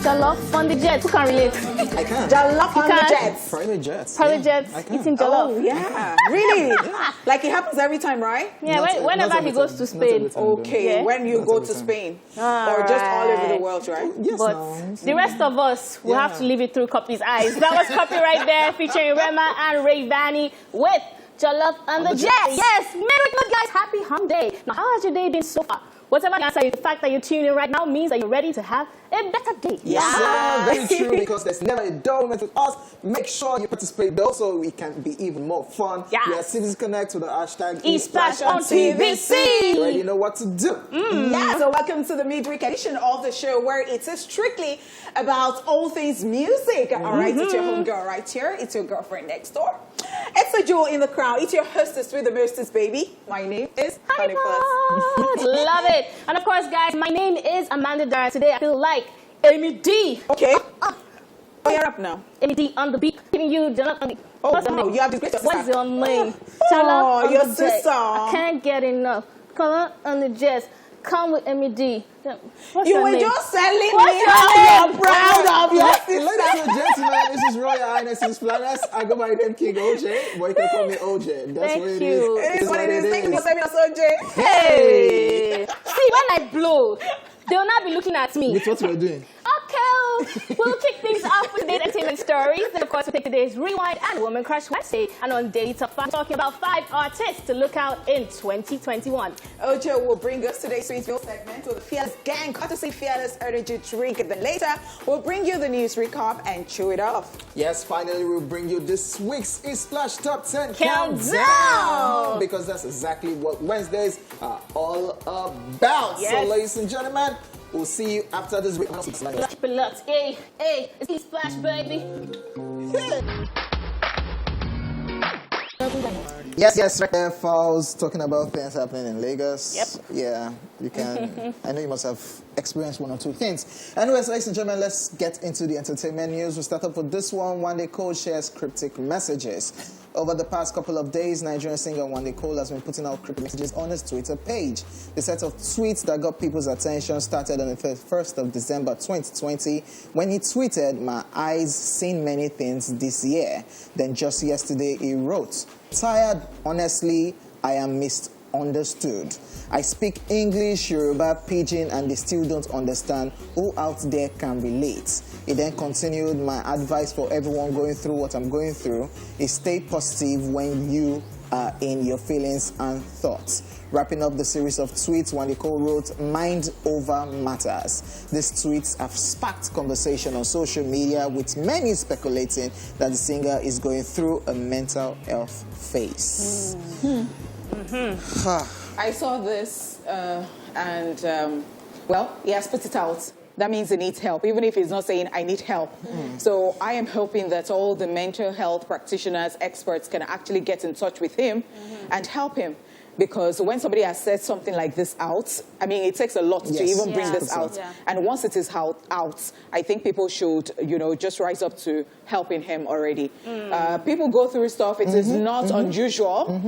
Jollof on the jet. Who can relate? I can. Jollof on the jets. Private jets. Private jets eating jollof. Oh, yeah. Really? Like it happens every time, right? Yeah, whenever he goes to Spain. Okay, when you go to Spain. Or just all over the world, right? Yes, but the rest of us will have to leave it through Copy's eyes. That was Copy right there, featuring Rema and Rayvani with Jollof on the Jet. Yes, Merry Christmas, guys. Happy Hum Day. Now, how has your day been so far? Whatever the answer is, the fact that you're tuning in right now means that you're ready to have a better day. Yeah, very true, because there's never a dull moment with us. Make sure you participate though, so we can be even more fun. Yeah. We are Citizens Connect with the hashtag ESplash on TVC. You already know what to do. Yeah, so welcome to the midweek edition of the show, where it is strictly about all things music. All right, it's your homegirl right here. It's your girlfriend next door. It's a jewel in the crowd. It's your hostess with the mostest, baby. My name is Honeypot. Love it. And of course, guys, my name is Amanda Dara. Today, I feel like Amy D. Okay. Oh, you're up now. Amy D on the beat, giving you Jollof on the. Oh, wow, you have this great sister. What's your name? Oh, your sister. I can't get enough. Color on the jets. Come with Amy D. What's you your were name? just telling me What's how you're proud of your sister. Ladies and gentlemen, this is Royal Highness ESplash. I go by the name King Hojay, but you can call me Hojay. That's what it is. It is what it is. Thank you for saying us, Hojay. Hey! See, when I blow, they will not be looking at me. It's what we're doing. Okay, we'll kick things off with today's entertainment stories. Then, of course, we'll take today's Rewind and Woman Crush Wednesday. And on Daily Top 5, talking about 5 artists to look out in 2021. Ojo will bring us today's Sweetville segment with the Fearless Gang, courtesy Fearless Energy Drink. And then later, we'll bring you the news recap and chew it off. Yes, finally, we'll bring you this week's ESplash Top 10 Countdown! Because that's exactly what Wednesdays are all about. Yes. So, ladies and gentlemen, we'll see you after this week. Keep it locked. Hey, hey, it's ESplash, baby. Yes, right there, Fowls, talking about things happening in Lagos. Yep. Yeah, you can. I know you must have experienced one or two things. Anyways, ladies and gentlemen, let's get into the entertainment news. We'll start up with this one. Wande Cole shares cryptic messages. Over the past couple of days, Nigerian singer Wande Cole has been putting out cryptic messages on his Twitter page. The set of tweets that got people's attention started on the 1st of December 2020 when he tweeted, "My eyes seen many things this year." Then just yesterday he wrote, "Tired, honestly, I am misunderstood. I speak English, Yoruba, Pidgin, and they still don't understand. Who out there can relate?" He then continued, "My advice for everyone going through what I'm going through is stay positive when you are in your feelings and thoughts." Wrapping up the series of tweets, Wande Cole wrote, "Mind over matters." These tweets have sparked conversation on social media, with many speculating that the singer is going through a mental health phase. I saw this well, he has put it out. That means he needs help, even if he's not saying, "I need help." So I am hoping that all the mental health practitioners, experts can actually get in touch with him and help him. Because when somebody has said something like this out, I mean, it takes a lot to even bring this out. Yeah. And once it is out, I think people should, just rise up to helping him already. People go through stuff. It is not unusual.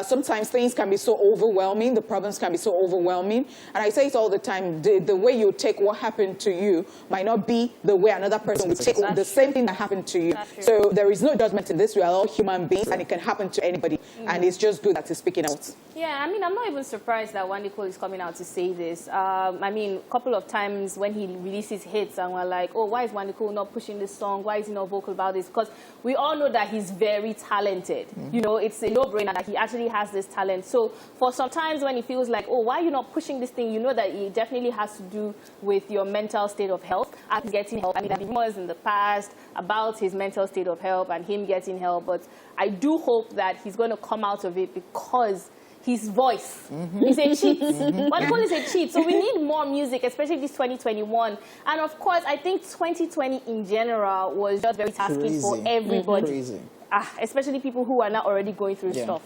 Sometimes things can be so overwhelming. The problems can be so overwhelming. And I say it all the time, the way you take what happened to you might not be the way another person will take the same thing that happened to you. So there is no judgment in this. We are all human beings, and it can happen to anybody. And it's just good that he's speaking out. Yeah, I mean, I'm not even surprised that Wande Cole is coming out to say this. I mean, a couple of times when he releases hits and we're like, "Oh, why is Wande Cole not pushing this song? Why is he not vocal about this?" Because we all know that he's very talented. It's a no-brainer that he actually has this talent. So for sometimes when he feels like, "Oh, why are you not pushing this thing?" You know that it definitely has to do with your mental state of health and getting help. I mean, there have been rumors in the past about his mental state of health and him getting help, but I do hope that he's going to come out of it, because his voice is a cheat. Wande Cole is a cheat. So we need more music, especially this 2021. And of course, I think 2020 in general was just very tasking for everybody. Crazy. Especially people who are not already going through stuff.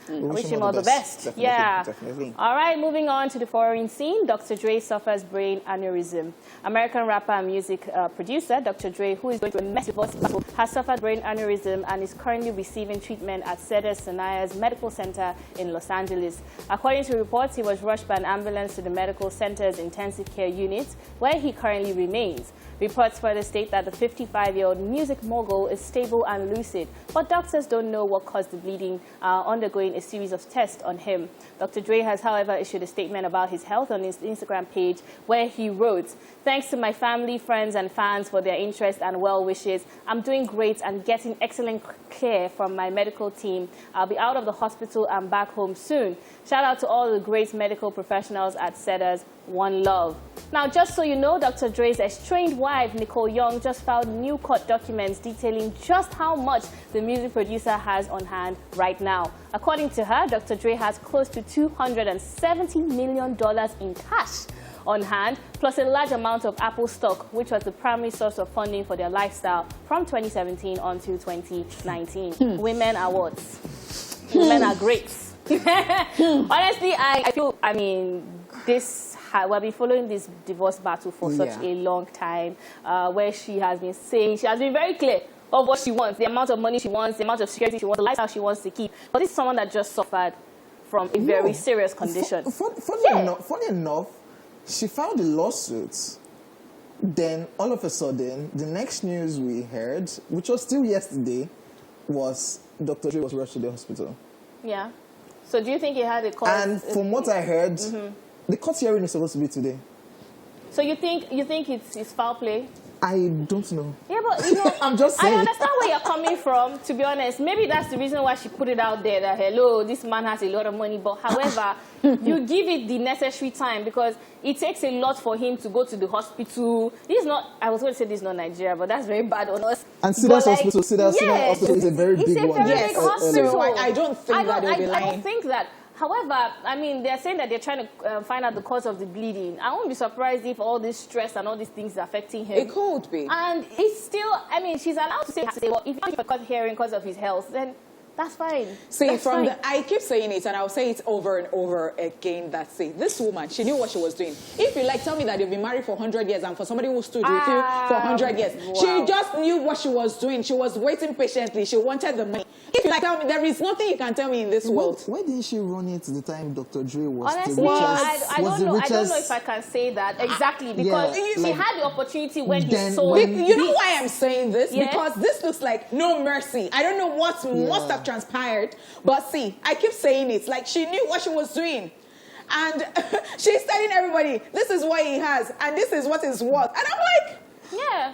I wish him all the best. Definitely, Yeah. definitely. All right, moving on to the foreign scene. Dr. Dre suffers brain aneurysm. American rapper and music producer Dr. Dre, who is going through a massive hospital, has suffered brain aneurysm and is currently receiving treatment at Cedars-Sinai's Medical Center in Los Angeles. According to reports, he was rushed by an ambulance to the medical center's intensive care unit, where he currently remains. Reports further state that the 55-year-old music mogul is stable and lucid, but doctors don't know what caused the bleeding, undergoing a series of tests on him. Dr. Dre has, however, issued a statement about his health on his Instagram page, where he wrote, "Thanks to my family, friends, and fans for their interest and well wishes. I'm doing great and getting excellent care from my medical team. I'll be out of the hospital and back home soon. Shout out to all the great medical professionals at Cedars. One love." Now, just so you know, Dr. Dre's estranged wife, Nicole Young, just filed new court documents detailing just how much the music producer has on hand right now. According to her, Dr. Dre has close to $270 million in cash on hand, plus a large amount of Apple stock, which was the primary source of funding for their lifestyle from 2017 on to 2019. Women are what? Women are great. Honestly, I feel, I mean, we've been following this divorce battle for such a long time, where she has been saying, she has been very clear of what she wants, the amount of money she wants, the amount of security she wants, the lifestyle she wants to keep. But this is someone that just suffered from a very serious condition. Funny enough, she filed a lawsuit. Then, all of a sudden, the next news we heard, which was still yesterday, was Dr. Dre was rushed to the hospital. Yeah. So do you think he had a cause? And from what I heard, the court hearing is supposed to be today. So you think it's foul play? I don't know. Yeah, but you know, I'm just saying. I understand where you're coming from, to be honest. Maybe that's the reason why she put it out there that, hello, this man has a lot of money. But however, you give it the necessary time, because it takes a lot for him to go to the hospital. This is not, I was going to say this is not Nigeria, but that's very bad on us. And Cedars Hospital, Cedars Hospital is a very big one. It's a very big hospital. I don't think that they'll be lying. I don't think that. However, I mean, they're saying that they're trying to find out the cause of the bleeding. I won't be surprised if all this stress and all these things are affecting him. It could be. And it's still, I mean, she's allowed to say, well, if you're not hearing because of his health, then that's fine. See, that's from fine. I keep saying it, and I'll say it over and over again, that say, this woman, she knew what she was doing. If you like, tell me that you've been married for 100 years, and for somebody who stood with you for 100 years, she just knew what she was doing. She was waiting patiently. She wanted the money. If you like, tell me, there is nothing you can tell me in this world. Why didn't she run it the time Dr. Dre was Honestly, the richest? I don't know if I can say that exactly, because she had the opportunity when he sold. You know why I'm saying this? Yeah. Because this looks like no mercy. I don't know what must have transpired, but see, I keep saying it, like she knew what she was doing. And she's telling everybody, this is what he has, and this is what is worth. And I'm like, yeah.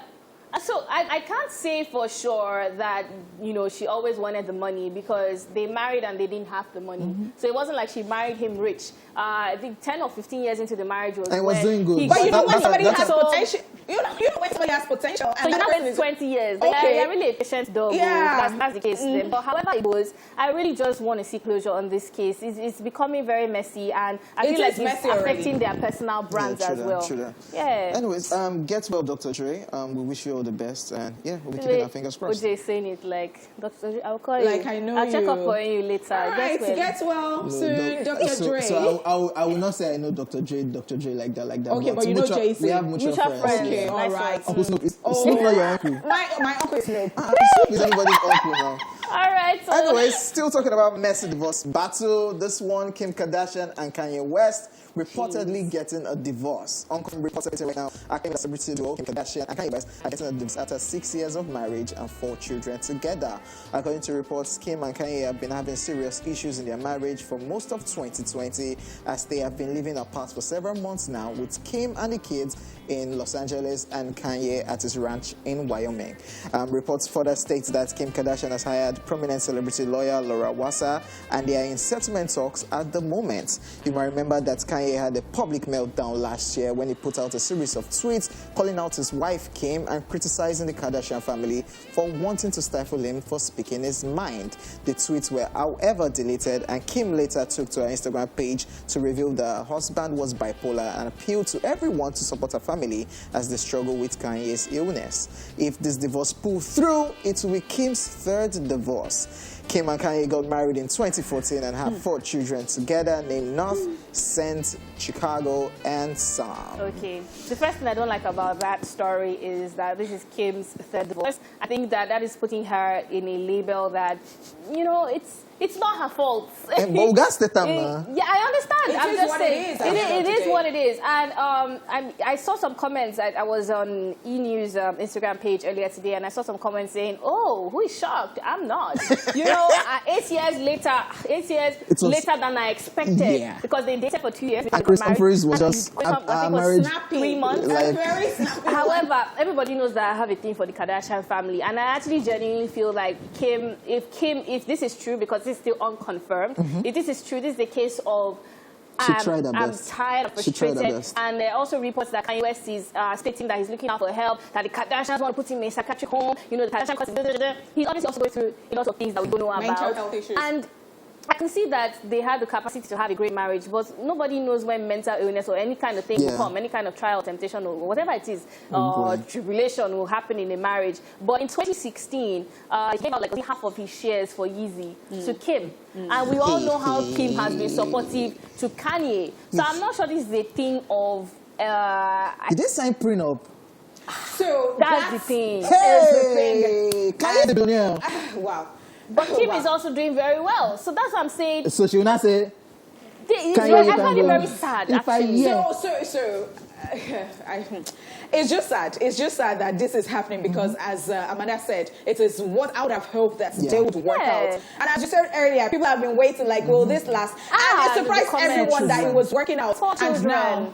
So I can't say for sure that, you know, she always wanted the money, because they married and they didn't have the money. So it wasn't like she married him rich. I think 10 or 15 years into the marriage was was doing good. but you know when somebody has so, potential. You know when somebody has potential. So you know, 20 years. They're really a patient dog. Yeah. That's the case. But however it goes, I really just want to see closure on this case. It's becoming very messy, and I feel like it's affecting their personal brands as well. Yeah. Anyways, get well, Dr. Dre. We wish you all the best, and yeah, we'll be keeping our fingers crossed. Hojay saying it like, Dr. Dre, I'll call you. Like I know I'll you. check up on you later. All right, get well soon, Dr. Dre. So I will not say I know Dr. Dre like that. Okay, but you know JC. We have mutual friends. Okay, all right. Uncle Snoop is Snoop not your uncle. My uncle is Snoop. Snoop is anybody's uncle now. All right. So anyways, still talking about messy divorce battle. This one, Kim Kardashian and Kanye West reportedly getting a divorce. Uncle reported right now, Kim celebrity duo Kim Kardashian and Kanye West are getting a divorce after 6 years of marriage and 4 children together. According to reports, Kim and Kanye have been having serious issues in their marriage for most of 2020, as they have been living apart for several months now, with Kim and the kids in Los Angeles and Kanye at his ranch in Wyoming. Reports further state that Kim Kardashian has hired prominent celebrity lawyer Laura Wasser, and they are in settlement talks at the moment. You might remember that Kanye had a public meltdown last year when he put out a series of tweets calling out his wife Kim and criticizing the Kardashian family for wanting to stifle him for speaking his mind. The tweets were, however, deleted, and Kim later took to her Instagram page to reveal that her husband was bipolar and appealed to everyone to support her family as they struggle with Kanye's illness. If this divorce pulls through, it will be Kim's 3rd divorce. Kim and Kanye got married in 2014 and have 4 children together named North, Saint, Chicago, and Sam. Okay. The first thing I don't like about that story is that this is Kim's 3rd divorce. I think that is putting her in a label that, you know, it's not her fault. But we got the time, yeah, I understand. I'm just saying. It is what it is. And I saw some comments. I was on E-News Instagram page earlier today, and I saw some comments saying, "Oh, who is shocked? I'm not." You know, 8 years later, 8 years later than I expected, because they dated for 2 years. And Chris Humphries was just married 3 months. Like, very snappy. However, everybody knows that I have a thing for the Kardashian family, and I actually genuinely feel like if this is true, because it's still unconfirmed, if this is true, this is the case of I'm tired of frustrated. And there are also reports that Kanye West is stating that he's looking out for help, that the Kardashians want to put him in a psychiatric home. You know, the Kardashians, he's obviously also going through a lot of things that we don't know about. Mental health issues. And I can see that they have the capacity to have a great marriage, but nobody knows when mental illness or any kind of thing will come, any kind of trial, temptation, or whatever it is, tribulation will happen in a marriage. But in 2016, he gave out like half of his shares for Yeezy to Kim. And we all know how Kim has been supportive to Kanye. So I'm not sure this is a thing of... did they sign prenup? So that's the thing. Hey! Kanye the billionaire. Wow. But Kim is also doing very well. So that's what I'm saying. So she will not say... I find it very sad, actually. It's just sad. It's just sad that this is happening because, as Amanda said, it is what I would have hoped that they would work out. And as you said earlier, people have been waiting like, will this last? And it surprised everyone that it was working out. And now...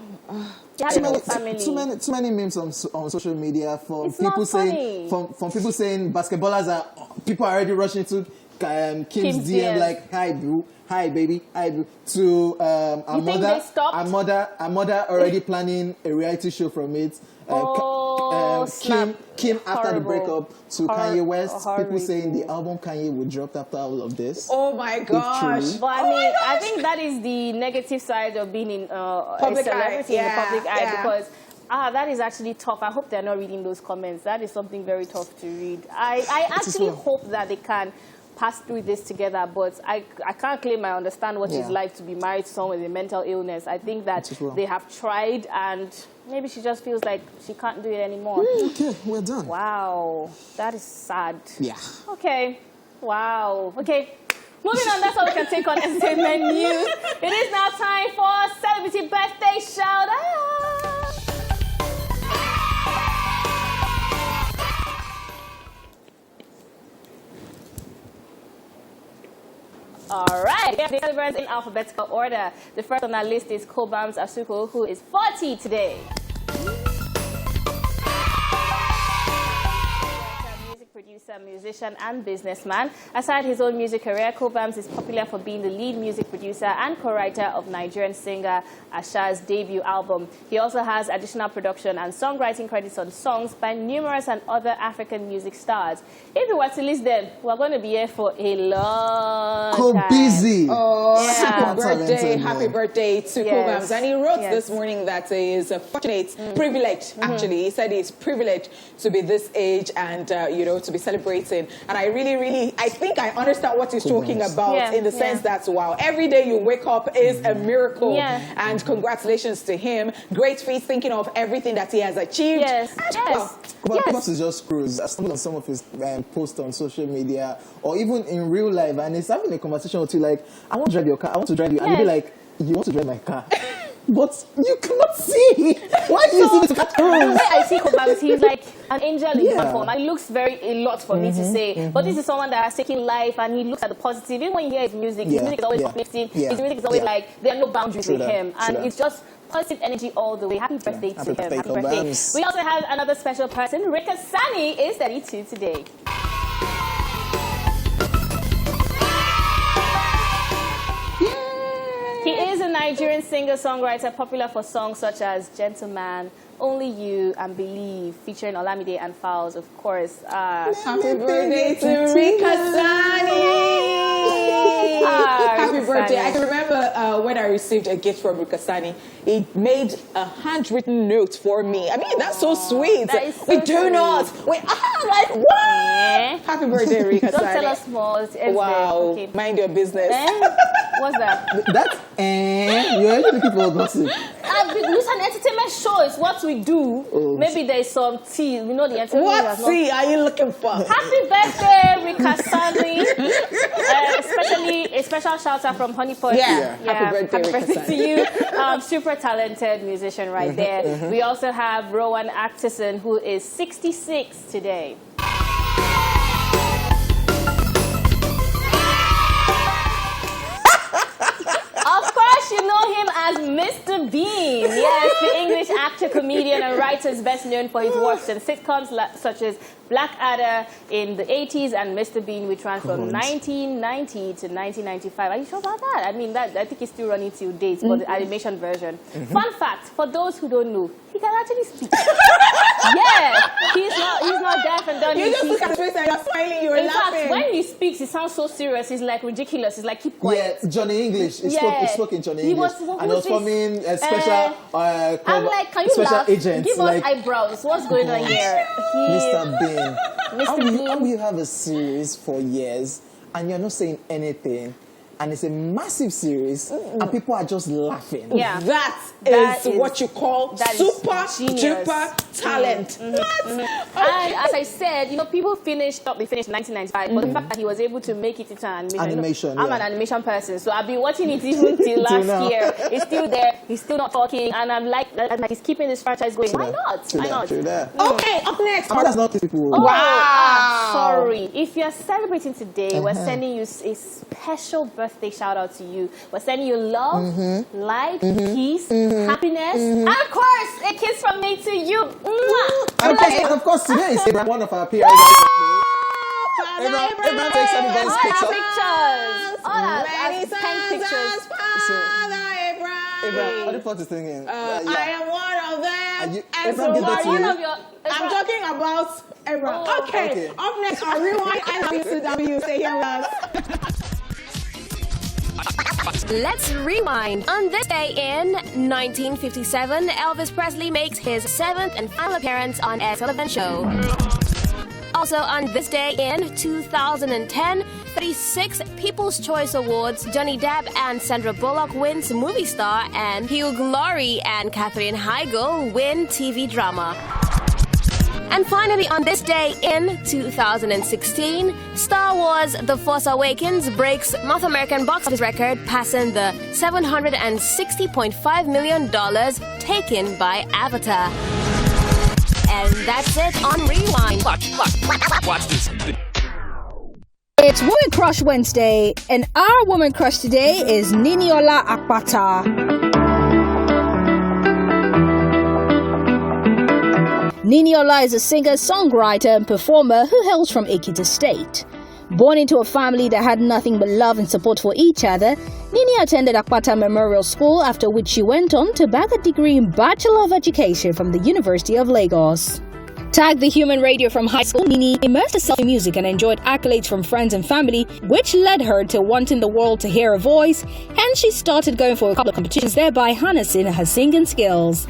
Too many memes on social media from people saying people saying basketballers people are already rushing to Kim's DM like, hi bro, hi baby, hi bro, to our mother already planning a reality show from it. Kim after the breakup to Kanye West, people saying the album Kanye would drop after all of this. Oh my gosh. But I think that is the negative side of being in a celebrity in the public eye, because that is actually tough. I hope they're not reading those comments. That is something very tough to read. I actually hope that they can pass through this together, but I can't claim I understand what it's like to be married to someone with a mental illness. I think that they have tried, and maybe she just feels like she can't do it anymore. Okay, we're done. Wow, that is sad. Yeah. Okay. Wow. Okay. Moving on, that's all we can take on entertainment news. It is now time for Celebrity Birthday Shout Out. All right, we have the celebrants in alphabetical order. The first on our list is Kobams Asuko, who is 40 today. Producer, musician, and businessman. Aside his own music career, Kobams is popular for being the lead music producer and co-writer of Nigerian singer Asha's debut album. He also has additional production and songwriting credits on songs by numerous and other African music stars. If we were to list them, we're going to be here for a long time. Busy. Happy birthday to Kobams. And he wrote this morning that he is fortunate, privileged, actually. He said he's privileged to be this age and, to be celebrating. And I really, I think I understand what he's talking about in the sense that, wow, every day you wake up is a miracle. And congratulations to him. Great feat, thinking of everything that he has achieved. Kobams is just cruise. I stumbled on some of his posts on social media or even in real life, and he's having a conversation with you like, I want to drive your car, I want to drive you. And you'll be like, you want to drive my car? But you cannot see. Why do you see me to catch cruise? The way I see Kobams, he's like an angel in human form. And it looks a lot for me to say. But this is someone that has taken life and he looks at the positive. Even when you hear his music is always uplifting. His music is always like, there are no boundaries with him. And it's just positive energy all the way. Happy birthday to him. Happy birthday. We also have another special person. Rika Sani is 32 today. He is a Nigerian singer-songwriter popular for songs such as Gentleman, Only You, and Believe, featuring Olamide and Fowles, of course. Happy birthday to Rika Sani! Happy birthday. I can remember when I received a gift from Rika Sani. He made a handwritten note for me. I mean, that's so sweet. That is so we do sweet. not. was like, what? Happy birthday, Rika. Don't tell us more. It's wow. Okay. Mind your business. What's that? That's you're actually looking for gossip. It's an entertainment show. It's what we do. Oh, maybe there's some tea. You know the entertainment. What tea are you looking for? Happy birthday, Rika Sani. Especially a special shout out from Honeypot. Yeah. Happy birthday, to you. Super talented musician right there. We also have Rowan Atkinson, who is 66 today. Of course, you know him as Mr. Bean. Yes, the English actor, comedian, and writer is best known for his works in sitcoms such as Blackadder in the 80s and Mr. Bean, which ran from 1990 to 1995. Are you sure about that? I mean, I think it's still running till date for the animation version. Fun fact, for those who don't know, he can actually speak. Yeah, he's not deaf and dumb. You just look at his face and you're smiling, you're laughing. In fact, when he speaks, he sounds so serious. He's like ridiculous. He's like, keep quiet. Yeah, Johnny English. He spoke in Johnny English. And he was forming a special I'm like, can you laugh? Agent. Give us eyebrows. What's going on here? Mr. Bean. Mr. How will you have a series for years and you're not saying anything? And it's a massive series, and people are just laughing. Yeah, that is what you call super duper talent. And as I said, you know, people thought they finished in 1995, but the fact that he was able to make it into an animation. I'm an animation person, so I've been watching it even till last year. It's still there. He's still not talking, and I'm like he's keeping this franchise going. Why not? Why not? Okay, up next. That's not people. Wow. Sorry. If you're celebrating today, we're sending you a special birthday shout out to you. We're sending you love, light, peace, happiness, and of course, a kiss from me to you. And of course, today is Abraham, one of our PR guys. Abraham takes everybody's pictures. All our 10 pictures. Abraham, what the fuck is thinking? I am one of them. Abraham, give that to you. I'm talking about Abraham. Okay. Up next, our rewind NWCW. Stay here with us. Let's rewind. On this day in 1957, Elvis Presley makes his 7th and final appearance on a television show. Also on this day in 2010, 36 People's Choice Awards, Johnny Depp and Sandra Bullock wins Movie Star, and Hugh Laurie and Katherine Heigl win TV Drama. And finally, on this day in 2016, Star Wars The Force Awakens breaks North American box office record, passing the $760.5 million taken by Avatar. And that's it on Rewind. Watch this. It's Woman Crush Wednesday, and our Woman Crush today is Niniola Akpata. Niniola is a singer, songwriter, and performer who hails from Ekiti State. Born into a family that had nothing but love and support for each other, Nini attended Akpata Memorial School, after which she went on to bag a degree in Bachelor of Education from the University of Lagos. Tagged the Human Radio from high school, Nini immersed herself in music and enjoyed accolades from friends and family, which led her to wanting the world to hear her voice, and she started going for a couple of competitions, thereby harnessing her singing skills.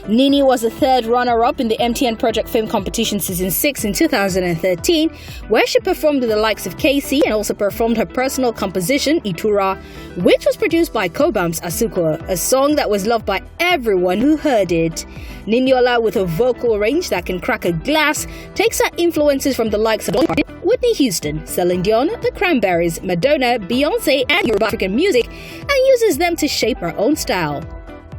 Nini was the 3rd runner-up in the MTN Project Fame Competition Season 6 in 2013, where she performed with the likes of Casey and also performed her personal composition, Itura, which was produced by Cobams Asuko, a song that was loved by everyone who heard it. Niniola, with a vocal range that can crack a glass, takes her influences from the likes of Whitney Houston, Celine Dion, The Cranberries, Madonna, Beyonce, and Yoruba African music, and uses them to shape her own style.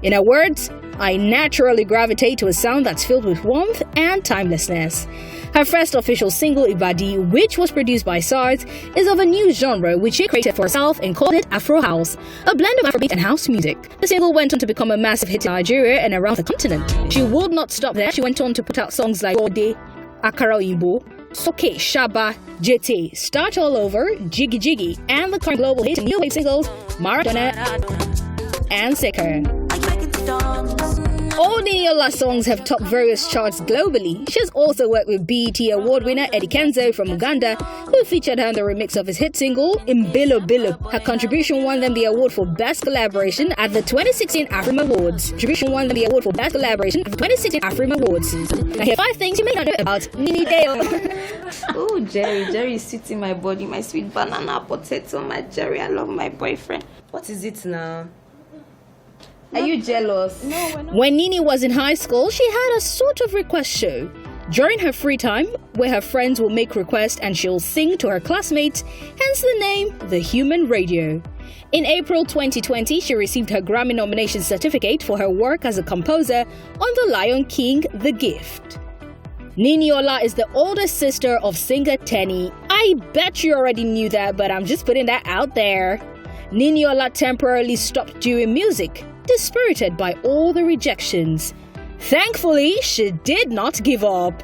In her words, I naturally gravitate to a sound that's filled with warmth and timelessness. Her first official single, Ibadi, which was produced by SARS, is of a new genre which she created for herself and called it Afro House, a blend of Afrobeat and house music. The single went on to become a massive hit in Nigeria and around the continent. She would not stop there. She went on to put out songs like Ode, Akara Oyinbo, Soke, Shaba, JT, Start All Over, Jiggy Jiggy, and the current global hit and new wave singles, Maradona and Sicker. Only Niniola songs have topped various charts globally. She's also worked with BET award winner Eddie Kenzo from Uganda, who featured her in the remix of his hit single, Imbilo Bilo. Her contribution won them the award for Best Collaboration at the 2016 AFRIM Awards. Now here are 5 things you may not know about Nini Deo. Oh, Jerry is sweet in my body, my sweet banana, potato, my Jerry. I love my boyfriend. What is it now? Are you jealous? No, we're not. When Nini was in high school, she had a sort of request show. During her free time, where her friends will make requests and she'll sing to her classmates, hence the name The Human Radio. In April 2020, she received her Grammy nomination certificate for her work as a composer on The Lion King, The Gift. Niniola is the older sister of singer Tenny. I bet you already knew that, but I'm just putting that out there. Niniola temporarily stopped doing music, dispirited by all the rejections. Thankfully, she did not give up.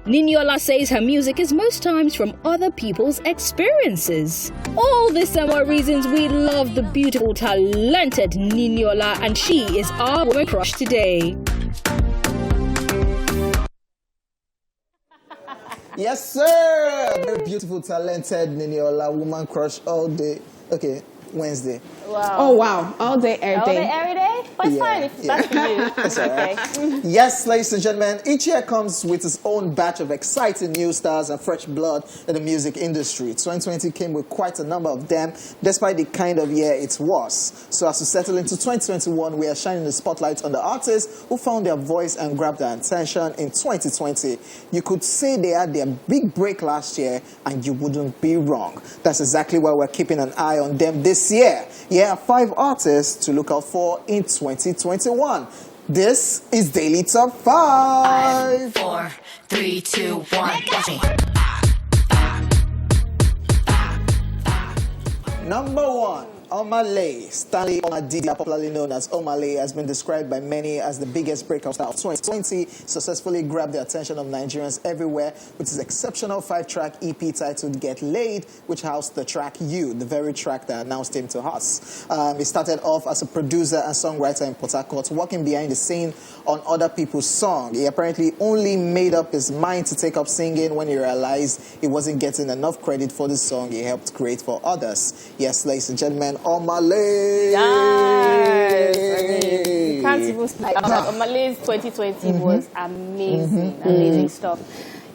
Niniola says her music is most times from other people's experiences. All this and more reasons we love the beautiful, talented Niniola, and she is our woman crush today. Yes, sir. Very beautiful, talented Niniola, woman crush all day. Okay, Wednesday. Wow. Oh, wow. All day, every All day, day. every day? But it's fine if that's for you. That's all right. Okay. Yes, ladies and gentlemen, each year comes with its own batch of exciting new stars and fresh blood in the music industry. 2020 came with quite a number of them, despite the kind of year it was. So as we settle into 2021, we are shining the spotlight on the artists who found their voice and grabbed their attention in 2020. You could say they had their big break last year, and you wouldn't be wrong. That's exactly why we're keeping an eye on them this year. Yeah, 5 artists to look out for in 2021. This is Daily Top 5. 5, 4, 3, 2, 1. Watch me. Number 1, Omale. Stanley Omadidi, popularly known as Omale, has been described by many as the biggest breakout star of 2020. Successfully grabbed the attention of Nigerians everywhere with his exceptional 5-track EP titled Get Laid, which housed the track You, the very track that announced him to us. He started off as a producer and songwriter in Port Harcourt, working behind the scene on other people's songs. He apparently only made up his mind to take up singing when he realized he wasn't getting enough credit for the song he helped create for others. Yes, ladies and gentlemen, Omale. Yes. I mean, you can't even speak about Omale's 2020 was amazing. Amazing stuff.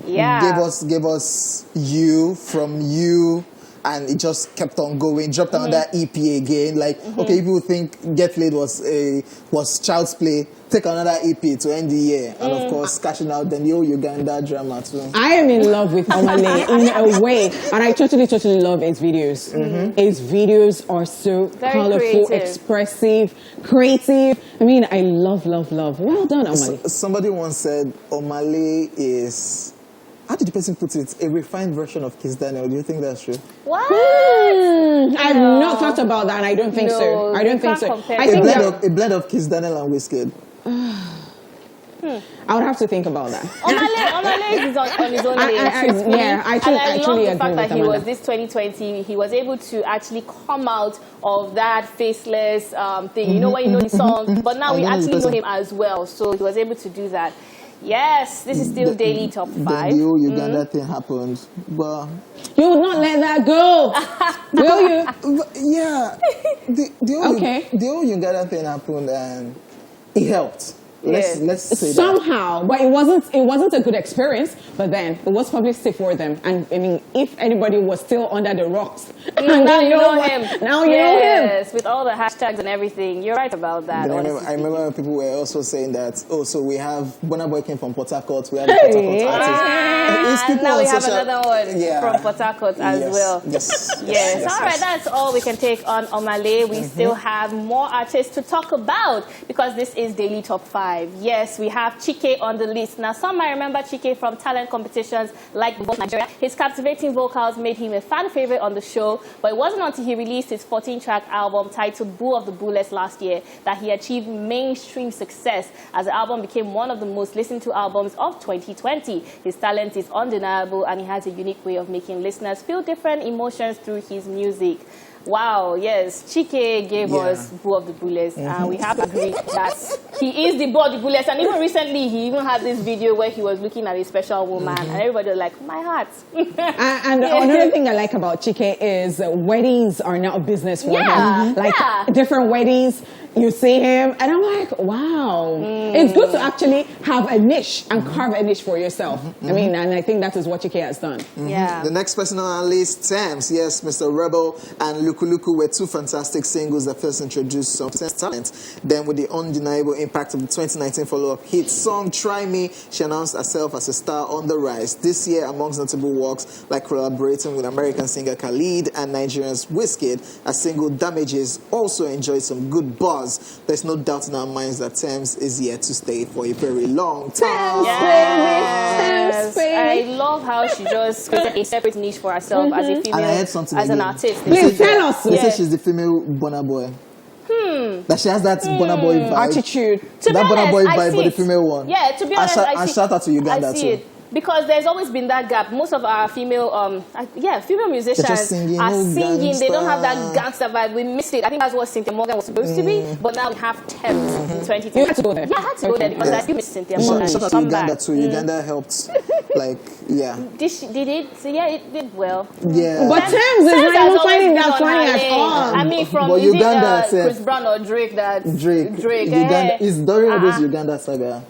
Yeah. Gave us You, From You, and it just kept on going. Dropped another EP again. Like, okay, people think Get Laid was child's play. Take another EP to end the year. And of course, cashing out the new Uganda drama too. I am in love with Omale in a way, and I totally love his videos. His videos are so Very colorful, creative. expressive, creative. I mean, I love. Well done, Omale. Somebody once said Omale is, how did the person put it? A refined version of Kiss Daniel. Do you think that's true? What? I've not thought about that, and I don't think so. I don't think so. compare I it. think A blend of Kiss Daniel and Wizkid. I would have to think about that. Omale is on his own lane. Yeah, I love truly the agree fact that with he was Amanda. this 2020. He was able to actually come out of that faceless thing. You know when you know the song, but now we actually know him as well. So he was able to do that. Yes, this is still Daily Top 5. The new Uganda thing happened, but You will not let that go, will you? yeah, the whole Uganda thing happened, and it helped. Let's say that. Somehow, but it wasn't a good experience. But then it was publicity for them, and I mean, if anybody was still under the rocks, Now you know him. Now you know him. Yes, with all the hashtags and everything. You're right about that. I remember people were also saying that, so we have Burna Boy came from Port Harcourt, we have a Port Harcourt artist. And now we have another one from Port Harcourt as well. Yes. All right, that's all we can take on Omale. We still have more artists to talk about because this is Daily Top 5. Yes, we have Chike on the list. Now, some might remember Chike from talent competitions like Voice Nigeria. His captivating vocals made him a fan favorite on the show, but it wasn't until he released his 14-track album titled Boo of the Booless last year that he achieved mainstream success, as the album became one of the most listened to albums of 2020. His talent is undeniable, and he has a unique way of making listeners feel different emotions through his music. Wow, yes. Chike gave us Boo of the Bullets, and we have to agree that he is the Boo of the Bullets. And even recently, he even had this video where he was looking at a special woman, and everybody was like, my heart. And another thing I like about Chike is weddings are now a business for him. Like different weddings, you see him, and I'm like, wow. It's good to actually have a niche and carve a niche for yourself. I mean, and I think that is what Chike has done. Yeah. The next person on our list, Thames. Yes, Mr. Rebel and Luku Luku were two fantastic singles that first introduced some talent. Then with the undeniable impact of the 2019 follow-up hit song, Try Me, she announced herself as a star on the rise. This year, amongst notable works, like collaborating with American singer Khalid and Nigerian's Wizkid, a single Damages also enjoyed some good buzz. There's no doubt in our minds that Thames is here to stay for a very long time. Yes. I love how she just created a separate niche for herself as a female, And I heard something as an again. artist. Please tell us. They say she's the female Burna Boy. That she has that Burna Boy vibe. Attitude. To be That Burna honest, Boy I vibe, see but the it. female one. Yeah, to be honest, I see. shout out to Uganda I see too. it. Because there's always been that gap. Most of our female, female musicians singing, are no singing. They don't have that gangster. gangster vibe. We missed it. I think that's what Cynthia Morgan was supposed to be. But now we have Thames in 2020. You had to go there. Yeah, I had to go there because I do miss Cynthia Morgan. Shout out to Come Uganda back. too. Uganda helped. Did it? So yeah, it did well. Yeah. But Thames is not even always finding been that on funny her at lane. all. I mean, from But is Uganda it said- Chris Brown or Drake that Drake. Uganda is during all those Uganda saga.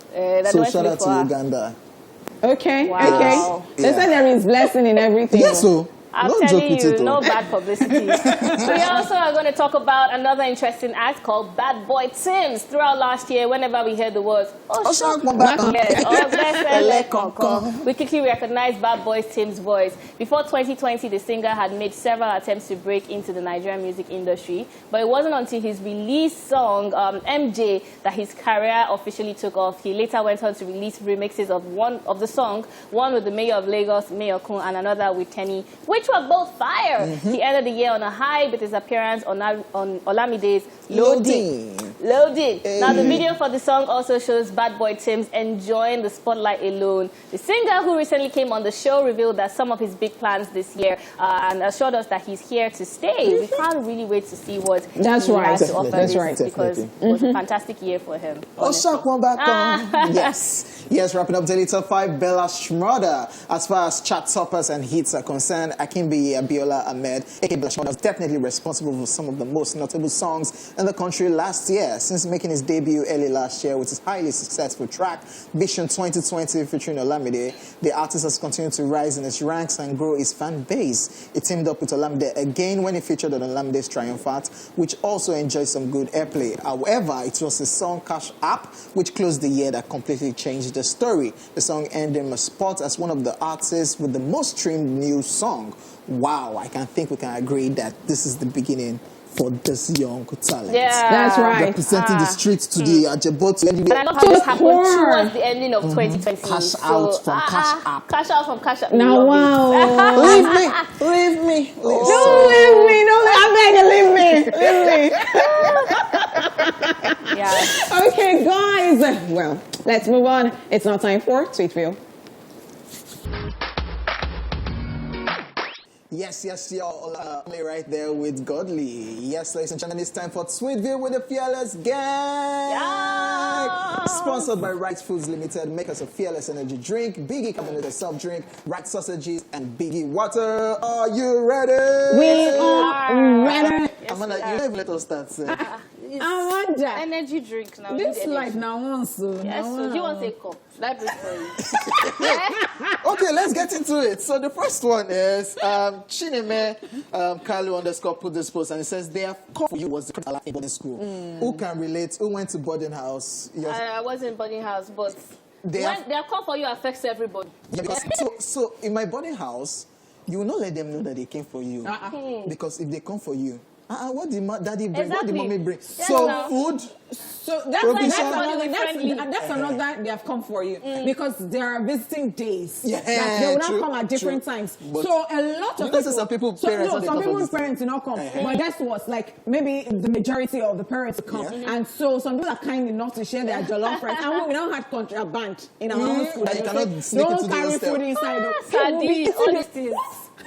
So shout out to Uganda. Okay, Wow. okay. They Yeah. said there is blessing in everything. Yeah, so I'm don't joke telling with you, it. no though. bad publicity. We also are going to talk about another interesting act called Bad Boy Tims. Throughout last year, whenever we heard the words, we quickly recognized Bad Boy Tim's voice. Before 2020, the singer had made several attempts to break into the Nigerian music industry, but it wasn't until his released song, MJ, that his career officially took off. He later went on to release remixes of one of the song, one with the Mayor of Lagos, Mayor Kun, and another with Tenny, which were both fire. He ended the year on a high with his appearance on Olamide's Loading. Now, the video for the song also shows Bad Boy Tims enjoying the spotlight alone. The singer, who recently came on the show, revealed that some of his big plans this year and assured us that he's here to stay. We can't really wait to see what he has to offer because it was a fantastic year for him. Yes, wrapping up Daily Top 5, Bella Shmurda. As far as chart toppers and hits are concerned, Akínbíyì Abíọ́lá Ahmed, aka Bella Shmurda, was definitely responsible for some of the most notable songs in the country last year. Since making his debut early last year with his highly successful track, Vision 2020 featuring Olamide, the artist has continued to rise in his ranks and grow his fan base. He teamed up with Olamide again when he featured on Olamide's Triumphant, which also enjoyed some good airplay. However, it was his song Cash App which closed the year that completely changed the story. The song earned him a spot as one of the artists with the most streamed new song. Wow, I can think we can agree that this is the beginning for this young talent. Yeah, that's right. Representing the streets to the Ajabot. And I love how this happened towards the ending of 2020. Cash out from Cash App. Cash out from Cash App. Now, wow. Leave me. Don't leave me. I'm begging, leave me. Yeah. Okay, guys. Well, let's move on. It's now time for Tweet View. Yes, y'all. Right there with Godly. Yes, ladies and gentlemen, it's time for Tweet View with the Fearless Gang. Yeah. Sponsored by Right Foods Limited, makers of Fearless Energy Drink, Biggie Carbonated Soft Drink, Right Sausages, and Biggie Water. Are you ready? We are ready. Amanda, you don't even let us start. I wonder. Energy drink now. This life now wants to. Yes, so do you want a cup? That is for you. Okay, let's get into it. So the first one is Chineme Kalu _ put this post and it says they have called for you was the in boarding school. Who can relate? Who went to boarding house? I was in boarding house, but their call for you affects everybody. Yeah, because, so in my boarding house, you will not let them know that they came for you because if they come for you, what did daddy bring? What did mommy bring? Yes, so no. food. So that's another they have come for you because there are visiting days that they will not come at different times. But so a lot of some people parents do not come. But that's what's like maybe the majority of the parents come, and so some people are kind enough to share their jollof rice. And we don't have contraband in our own school. That you cannot sneak don't into carry the food inside. Sardines, all these things.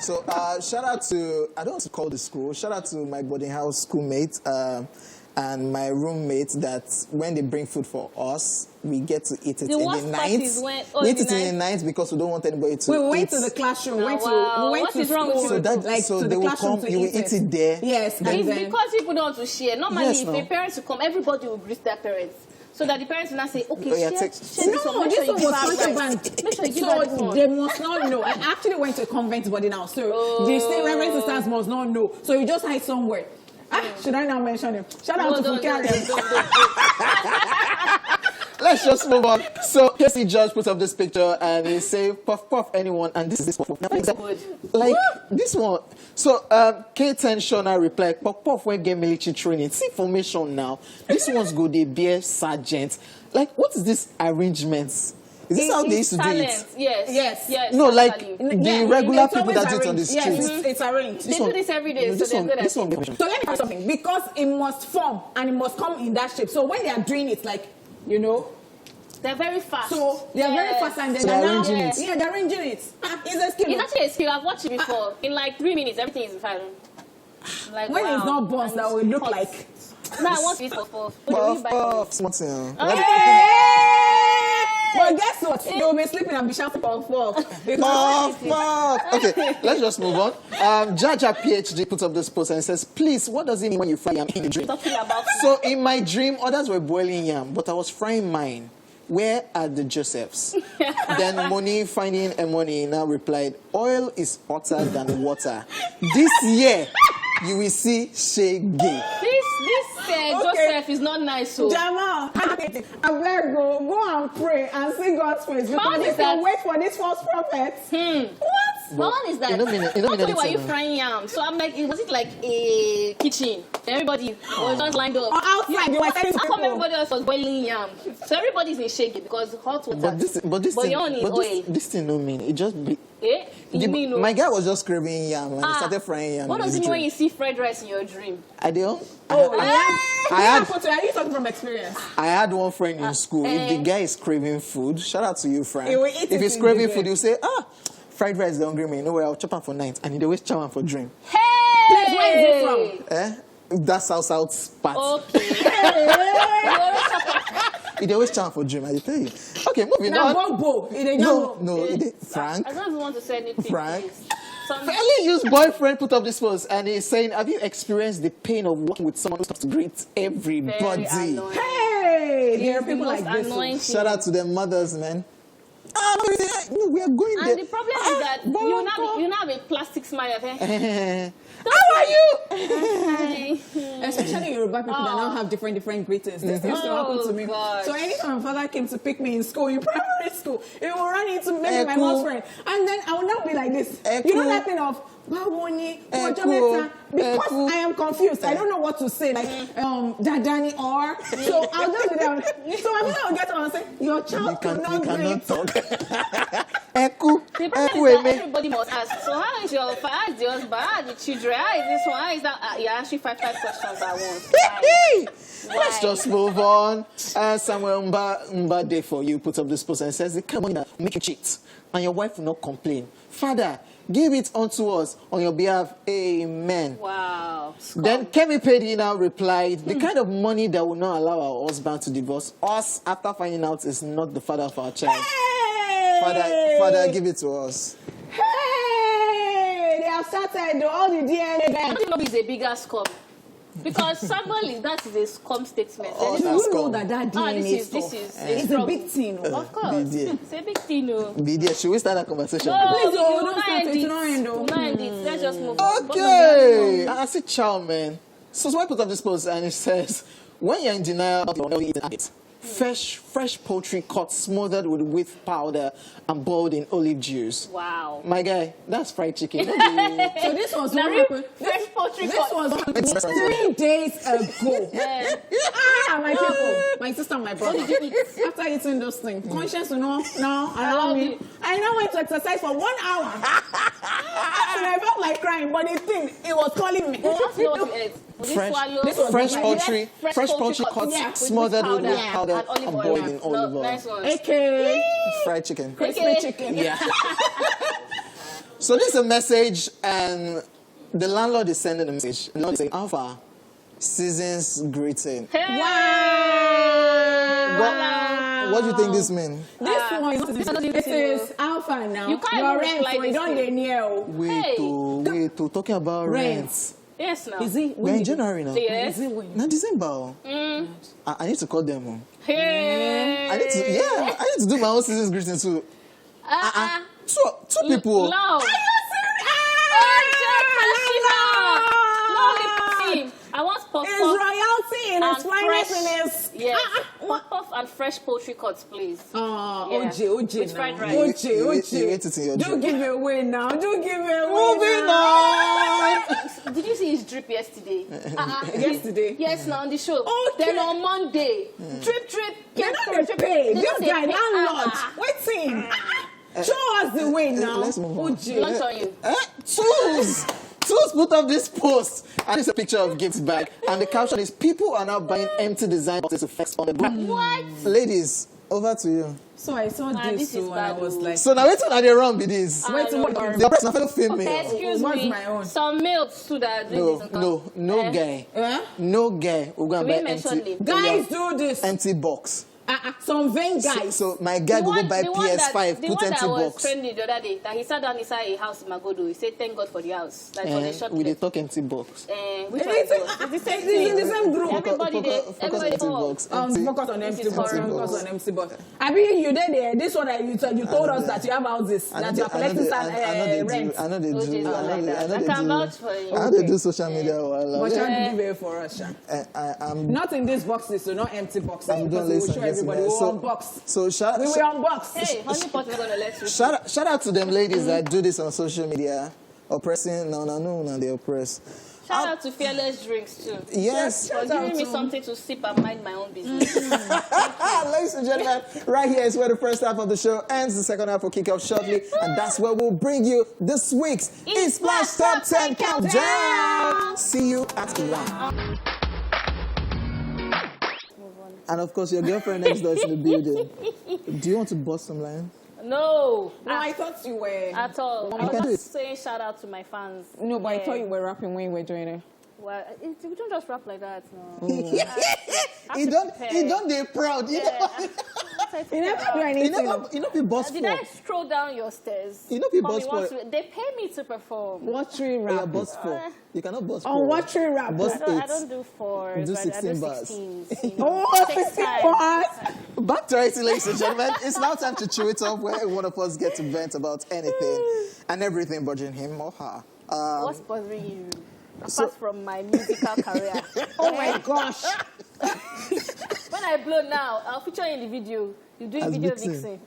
So shout out to, I don't want to call the school, shout out to my boarding house schoolmate and my roommate that when they bring food for us, we get to eat it in the night. We eat it in the night because we don't want anybody to eat. We went to the classroom, we went What to is wrong with school. you? So they will come, you will eat it there. Yes, and It's then because people don't want to share. Normally, Yes, if no. a parent will come, everybody will greet their parents. So that the parents will not say, okay, Oh, yeah, share take- this no, one. Make this sure one you was give her contraband. rice. Make sure you give her this So one. they must not know. I actually went to a convent body now, so the same reverend sisters must not know. So you just hide somewhere. Should I now mention him? Shout out to Funke. Let's just move on. So Casey Judge put up this picture and he said, puff puff anyone, and this is this puff puff. Now, like this one. So K10 Shona replied, puff puff when get military training. See formation now. This one's good, they bear sergeant. Like, what is this arrangements? Is this how they used to do it? Yes. No, like actually. the regular It's people always that do it on the arranged. street. Yes, it's arranged. They do this every day, so they're good at this one. So let me tell you something. Because it must form and it must come in that shape. So when they are doing it, like, you know, They're very fast. so they are very fast and then So they're now, arranging it. yeah, they're arranging it. It's a skill. It's actually a skill. I've watched it before. In like 3 minutes, everything is fine. Like, When wow. it's not buns, that will look like. No, I want to eat puff. Puff puff, smart thing. But guess what? They will be sleeping and be shouting puff puff. Puff, puff. Okay, let's just move on. Jaja PhD put up this post and says, please, what does it mean when you fry yam in a dream? Talking about So in my dream, others were boiling yam, but I was frying mine. Where are the Josephs? Then Moni, finding a money, now replied, oil is hotter than water. This year, you will see Shege. this Joseph is not nice. So Jamal, I better go and pray and see God's face. How Because is if that? you wait for this false prophet, what? one is that you don't mean only were you anything, frying yam. So I'm like, was it like a kitchen? Everybody was just lined up. Or outside, you were telling How come people. everybody else was boiling yam? So everybody's in shake because hot water. But this your own is oil. this thing no mean. It just be. My guy was just craving yam and he started frying yam. What in does his it mean when dream. you see fried rice in your dream? I don't. Are you talking from experience? I had one friend in school. If the guy is craving food, shout out to you, Frank. He will eat If it he's in craving the food, day. you say, fried rice don't hungry me. No way, I'll chop am for night. And he always chop am for dream. Hey! Please, where is it from? That's south part. Okay. He always chop am for dream, I tell you. Okay, moving Now, on. Bobo. No, Frank. I don't even want to say anything. Frank. please. Some- Fairly used boyfriend put up this post and he's saying, have you experienced the pain of working with someone who stops to greet everybody? Very annoying. Hey, there are It's the people most like this. annoying Shout out to their mothers, man. No, we are going there. And the problem is that you now have a plastic smile. How are you? Especially Yoruba people that now have different greetings. This used to happen to me. gosh. So anytime my father came to pick me in school, in primary school, he will run into maybe my Eku. mom's friend. And then I will now be like this. Eku. You know that thing of, Bawoni, Eku. because Eku. I am confused. I don't know what to say, like, Dadani or. So I'll just be there. So my mother will get on and say, your child cannot greet. talk. Eku. The problem is that everybody must ask. So how is your father? How is the husband? How are the children? How is this one? How is that? You're asking five questions at once. Why? Let's just move on. Samuel Mbade for you put up this post and says, the kind of money that make you cheat and your wife will not complain. Father, give it unto us on your behalf. Amen. Wow. Then Kemi Pedi now replied, the kind of money that will not allow our husband to divorce us after finding out is not the father of our child. Father, give it to us. Hey, they have started all the DNA. I don't know if it's a bigger scum. Because somebody, that is a scum statement. Oh, Do that's you know cool. that DNA this stuff is it's a big thing. Of course. BDA. It's a big thing, no. BDA, should we start that conversation? No, Please, we will don't not start end it. it. Don't end, We will not end it. Let's just move on. Okay. I see child, man. So I put up this post and it says, when you're in denial of your eating habits, fresh poultry cut, smothered with wheat powder and boiled in olive juice. Wow. My guy, that's fried chicken. So this was what happened. Fresh poultry This cut. was 3 days ago. My people, my sister, my brother. What did you eat? After eating those things, conscience will not now allow me. I now went to exercise for 1 hour. And I felt like crying, but the thing, it was calling me. What's what you ate? Was it swallow? This was Fresh my- poultry, fresh poultry cut, Yeah. smothered with wheat powder and olive and oil. boiled in olive oil. Nice one. AKA Fried chicken. crispy chicken. Yeah. So this is a message, and the landlord is sending a message. The landlord is saying, Alpha, season's greeting. Hey! What do you think this means? This one is Alpha now. You can't Your even rent, reply so you this don't thing. know. Wait, talking about rent. Yes, now. Is it? We're in January now. Yes. Now December. I need to call them. Hey. I need to do my own season's greeting too. Two people. No. I want puff It's royalty in its finest in its... Yes. Puff and fresh poultry cuts, please. Hojay With now. fried rice. Hojay. You ate it in your Don't drink. give it away now. Don't give it away. Moving on. Did you see his drip yesterday? Yesterday? Yes, now on the show. Okay. Then on Monday, drip. You're not going to pay. This guy, landlord. Waiting. Show us the way now. Let's move on. Hojay. Lunch on you. Tools put up this post, and it's a picture of gift bag, and the caption is, people are now buying empty design boxes to flex on the group. What? Ladies, over to you. So I saw this this, is so I bad, was like, So now, wait till they run with this. wait till what? The oppressed na fellow female. Excuse What's me. my own? Some males too that are doing this. No guy. No guy will go and Can buy we mention empty, name? Guys do this. empty box. Some vain guys. So my guy will go buy PS5, the put one empty that was box. trendy the other day, that he sat down inside a house in Magodo. He said, "Thank God for the house." Like for the short With the clip. talk empty box. Which one? It's It's the same in thing. the same group. Everybody did. Focus Everybody empty called. box. Empty. Focus on empty is box. horrible. Focus on empty box. I mean, you did there. This one that you told us that you have houses that you are collecting rent. I know they OJ's do. not like that. I can vouch for you. I know they do social media. But you give it for us, Sha. I'm Not in these boxes, so not empty boxes. I'm Because we will show everybody. We will unbox. So We will unbox. Hey, Honeypot is gonna let you. shout out to them ladies that do this on social media. Oppressing, no, they oppress. Shout out to Fearless Drinks too. Yes. For giving me something to sip and mind my own business. Ladies and gentlemen, right here is where the first half of the show ends. The second half will kick off shortly, and that's where we'll bring you this week's ESplash Top 10 Countdown. See you at 1. And of course, your girlfriend next door is in the building. Do you want to bust some lines? No. No, I thought you were. At all. I can do was it. just saying shout out to my fans. No, but I thought you were rapping when you were doing it. Well, we don't just rap like that, no. He don't they proud. You You never do anything. you know be boss Did I stroll down your stairs? You know be Mommy boss wants for. to- They pay me to perform. What tree Yeah, rap? boss for. You cannot boss On for. what tree rap? Boss I don't do 4s. Do I 16 do bars. 16s. You know, Oh, takes 16 time. bars. Back to it, ladies and gentlemen. It's now time to chew it up, where one of us gets to vent about anything and everything bothering him or her. What's bothering you? Apart from my musical career. Oh my gosh. When I blow now, I'll feature you in the video. You do a As video Vixen.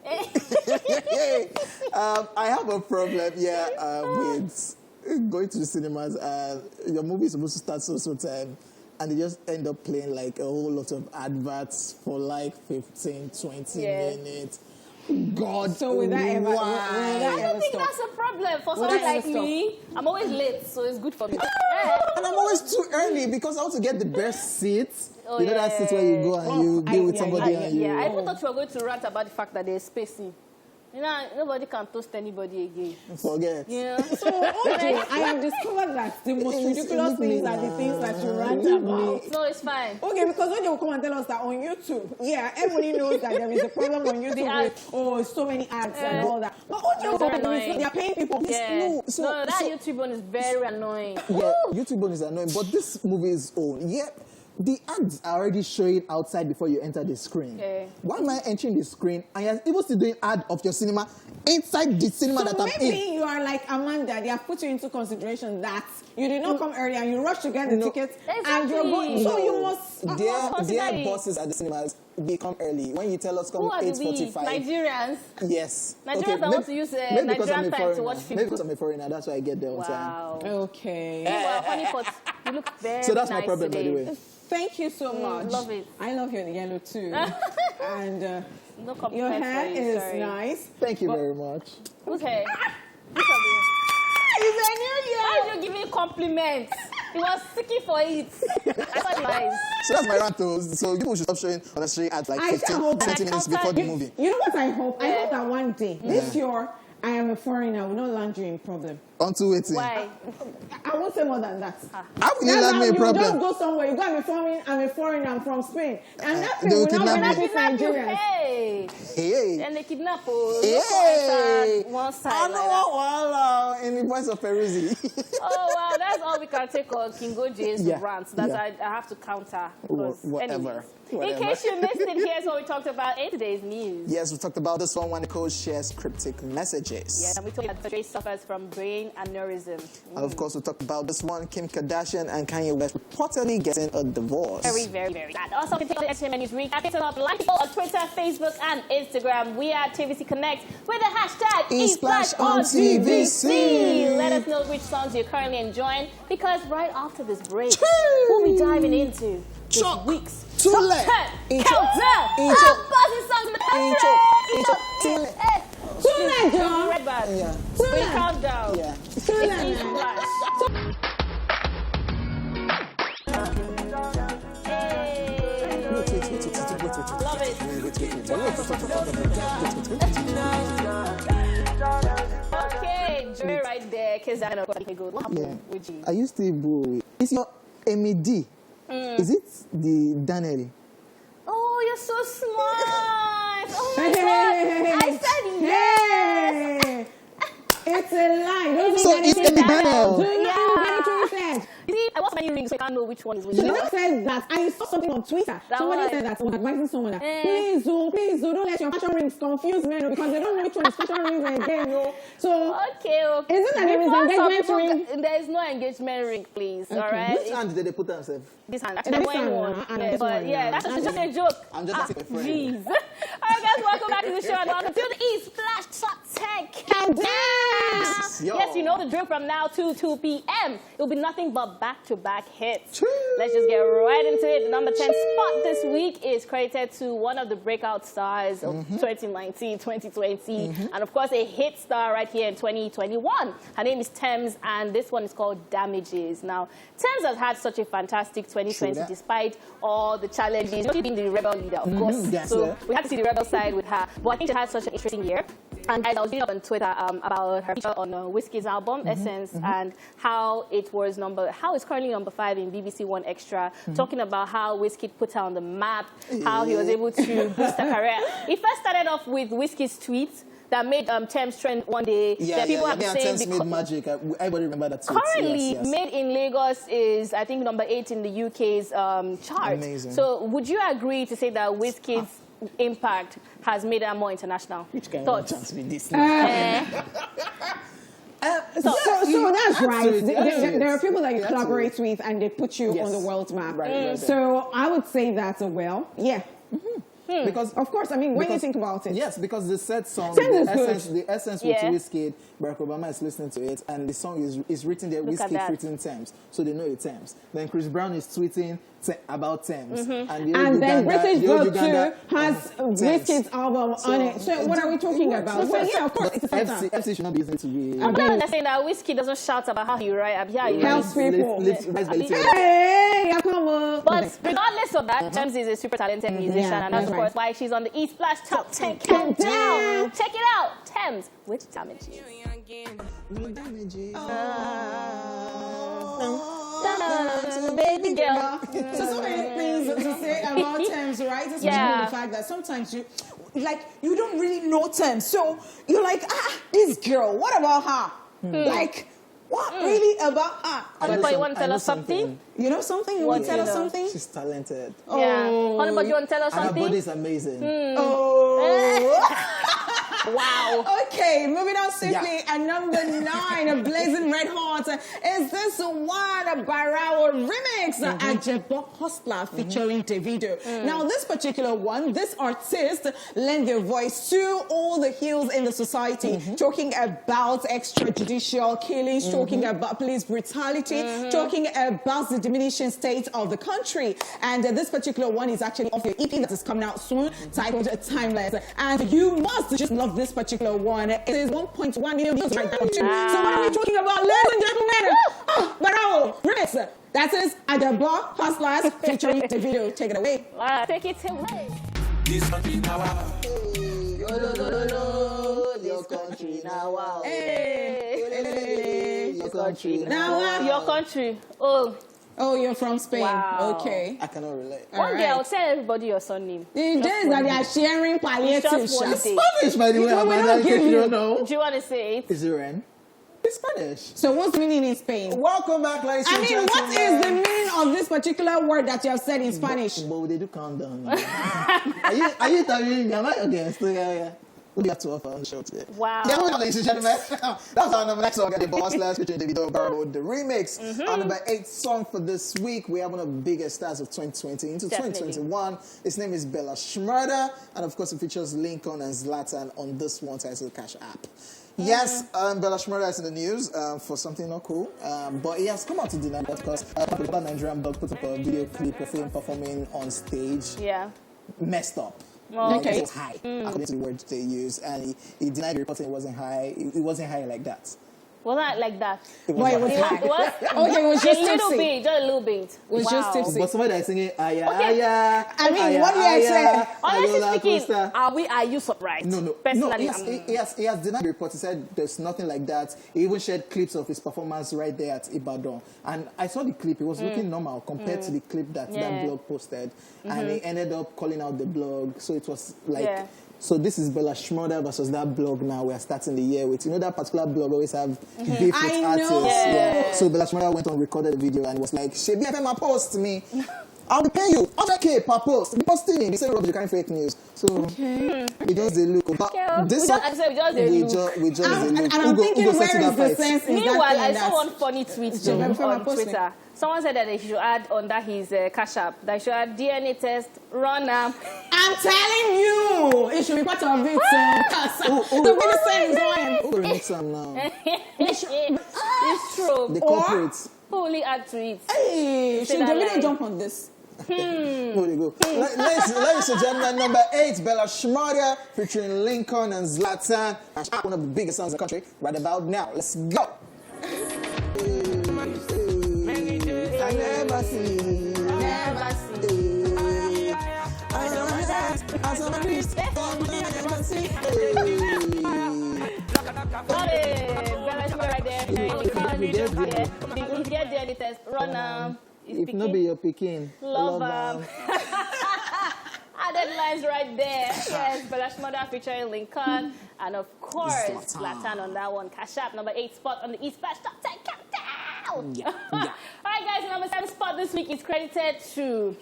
Vixen. I have a problem here with going to the cinemas. Your movie is supposed to start so time, and they just end up playing like a whole lot of adverts for like 15, 20 minutes. God, So will that ever- will why? that I don't think Stop. that's a problem. For Well, someone like that's stop. me, I'm always late, so it's good for me. And I'm always too early because I want to get the best seats. Oh, you know that seat where you go and you be with somebody and you. I even thought you were going to rant about the fact that there's spacing. You know, nobody can toast anybody again. Forget. Yeah. So, okay, I have discovered that the most ridiculous things are the things that you rant about. No, it's fine. Okay, because when they will come and tell us that on YouTube, yeah, everybody knows that there is a problem on YouTube with, so many ads and all that. But So audio, annoying. they are paying people. Yeah. No, so- that YouTube one is very annoying. Yeah, YouTube one is annoying, but this movie is own. Yeah, the ads are already showing outside before you enter the screen. Yeah. Why am I entering the screen and you're even still doing ad of your cinema inside the cinema So that I'm maybe in? you are like Amanda, they have put you into consideration that you did not come early and you rushed to get the tickets and you're going. So you must. Dear bosses at the cinemas, we come early. When you tell us come Who are we? 8:45. Nigerians? Yes. Nigerians that want to use maybe because I'm Nigerian a time to foreigner. watch films. Maybe because I'm a foreigner, that's why I get there on time. Wow. Okay. Well, Honeypot, you look very So that's my nice problem, by today. the way. Thank you so much. love it. I love your yellow too. And No your compliment hair for you, is sorry. nice. Thank you very much. Okay. Which of you? It's a new year. Why did you give me compliments? He was seeking for it. That's lies. So that's my rant though. So people should stop showing unnecessary ads like I 15, hope 20 minutes before the movie. You know what I hope? I hope that one day, this your I am a foreigner. We don't land you in problem. Onto it. Why? I won't say more than that. How will you land me a You problem? just go somewhere. You got me foreign. I'm a foreigner. I'm from Spain. And that they thing will will not kidnap be you. Nigerians. Hey. Hey. Then they kidnap Hey. one side I like that. know, in the voice of Peruzzi. Oh wow, that's all we can take on King Hojay's Yeah, rants. That yeah. I have to counter. Whatever. In case you missed it, here's what we talked about in today's news. Yes, we talked about this one when Nicole shares cryptic messages. Yeah, and we talked about the Hojay suffers from brain aneurysm. And of course, we talked about this one, Kim Kardashian and Kanye West reportedly getting a divorce. Very, very, very sad. Also, we can take the entertainment news recap. Hit us up like people on Twitter, Facebook, and Instagram. We are TVC Connect with the hashtag ESplash on TVC. Let us know which songs you're currently enjoying, because right after this break, we'll be diving into this week's Tule. countdown. Buzzing songs in the country. Tule, John. Right back. Yeah. We countdown. Yeah. It's ESplash. Love it. Okay, Joy right there. Kiss that up. Okay, good. What happened with you? I used to boo. It's your MED. Is it the Daniel? Oh, you're so smart. Oh my God. I said yes. Hey. It's a lie. So it's a Daniel. Do you know what said? You see, I watch many rings, so I can't know which one is which. She not said that. I saw something on Twitter. Somebody said that. Someone advising someone that please, don't let your fashion rings confuse men because they don't know which one is fashion rings again. So okay. Isn't that an engagement ring? There is no engagement ring, please. All right. Which hand did they put themselves? This hand. Actually, I'm wearing one. Yeah, but yeah, that's just a joke. I'm just asking a friend. Jeez. All right, guys, welcome back to the show and welcome to the ESplash Top 10 Countdown. Yes, you know the drill. From now to 2 p.m. It'll be nothing but back-to-back hits. Let's just get right into it. The number 10 spot this week is credited to one of the breakout stars of 2019, 2020, and of course a hit star right here in 2021. Her name is Thames, and this one is called Damages. Now, Thames has had such a fantastic 2020 despite all the challenges. She's been the rebel leader, of course. Yes, so we had to see the rebel side with her. But I think she had such an interesting year. And guys, I was reading up on Twitter about her feature on Whiskey's album, Essence, and how it's currently number 5 in BBC One Extra, talking about how Whiskey put her on the map, how he was able to boost her career. It first started off with Whiskey's tweets that made Thames trend one day. People have been saying Thames made magic. Everybody remember that tweet. Currently, Made in Lagos is, I think, number 8 in the UK's chart. Amazing. So would you agree to say that Whiskey's impact has made her more international? Which kind Thoughts? of chance with this? So that's right. Absolutely. There are people that you collaborate with and they put you on the world map. Right. So I would say that's a yeah. Because of course, I mean, when you think about it. Yes, because the said song, Essence the essence with Whiskey, Barack Obama is listening to it, and the song is written there, Whiskey written Thames, so they know it's Thames. Then Chris Brown is tweeting about Thames. And then British Vogue too has Whiskey's album on it. So what are we talking about? Well, yeah, of course, it's a FC should not be using to be... I'm not saying that Whiskey doesn't shout about how he writes. Yeah, he helps people. Hey, come on. But regardless of that, Thames is a super talented musician, and that's of course why she's on the ESplash Top 10 Countdown. Check it out, Thames with Damages. Baby girl. So many things to say about Thames, right? Especially the fact that sometimes you don't really know Thames. So you're like, this girl, what about her? Like, what really about her? Honeypot, you want to tell us something? You know something? You want to tell us something? She's talented. Yeah. Honeypot, you want to tell us And something? her body is amazing. Wow. Okay, moving on swiftly. At number 9, a blazing red hot, is this one, a Barao remix, Ajebo Hustler featuring Davido. Now, this particular one, this artist lent their voice to all the heels in the society, talking about extrajudicial killings, talking about police brutality, talking about the diminishing state of the country. And this particular one is actually off your EP that is coming out soon, titled Timeless. And you must just love this particular one. It is 1.1 million views right now. So what are we talking about, ladies and gentlemen? Barao remix. That is Ajebo Hustlers featuring Davido. Take it away. Take it away. This country power. Your country now. Wow. Hey. Your country now. Your country. Oh. Oh, you're from Spain. Wow. Okay. I cannot relate. One day I'll tell everybody your surname. The days that they are sharing palliative Just one shots. day. Spanish, by the way, Amanda, in case you don't know. Do you want to say it? Is it Ren? It's Spanish. So what's the meaning in Spain? Welcome back, ladies and gentlemen. What is the meaning of this particular word that you have said in Spanish? But they do calm down. Are you telling me? Am I against? Yeah. What do you have to offer on the show today? Wow. Yeah, well, ladies and gentlemen, that's our number next song. The Boss Last featuring Davido Barbo, the remix. Our number 8 song for this week. We have one of the biggest stars of 2020 into 2021. His name is Bella Shmurda, and of course, it features Lincoln and Zlatan on this one titled Cash App. Yes, Bella Shmurda is in the news for something not cool, but he has come out to deny that because a popular Nigerian blog put up a video clip of him performing on stage. Yeah. Messed up. Okay. It was high, according to the words they used, and he denied the reporting. It wasn't high. It wasn't high like that. Was that like that? It was It was high. What? Okay, it was just a little tipsy. bit, just a little bit. It was just tipsy. But somebody that is singing aya Okay. aya. I mean, what do you expect? Honestly roller speaking, coaster. are you surprised? No. Personally, He has denied the report. He said there's nothing like that. He even shared clips of his performance right there at Ibadan. And I saw the clip. It was looking normal compared to the clip that blog posted. And he ended up calling out the blog. So it was like... Yeah. So this is Bella Shmurda versus that blog now we're starting the year with. You know that particular blog always have beef with artists. Yeah. So Bella Shmurda went on, recorded the video and was like, Shebi FM post me. I'll be paying you 100K per post. Be posting me. They say rubbish, you can't fake news. So we just the look. But this we just the look. And I'm thinking, where is the sense in Meanwhile, that I saw one funny tweet though, on Twitter. Someone said that they should add under his Cash App, that should add DNA test, run I'm telling you, it should be part of it. The way the same is going. Who will mix them now? It's true. The corporates. Who only add to it? Hey, should Davido jump on this? There you go. Ladies and gentlemen, number 8, Bella Shmurda featuring Lincoln and Zlatan. One of the biggest songs in the country right about now. Let's go. I never see. I never see. Bella Shmurda right there. If you get DNA test, run If not be your Peking, love Added lines right there. Yes, Bella Shmurda featuring Lincoln. And of course, Zlatan on that one. Cash App, number 8 spot on the ESplash Top 10 Countdown. Yeah. All right, guys, number 7 spot this week is credited to...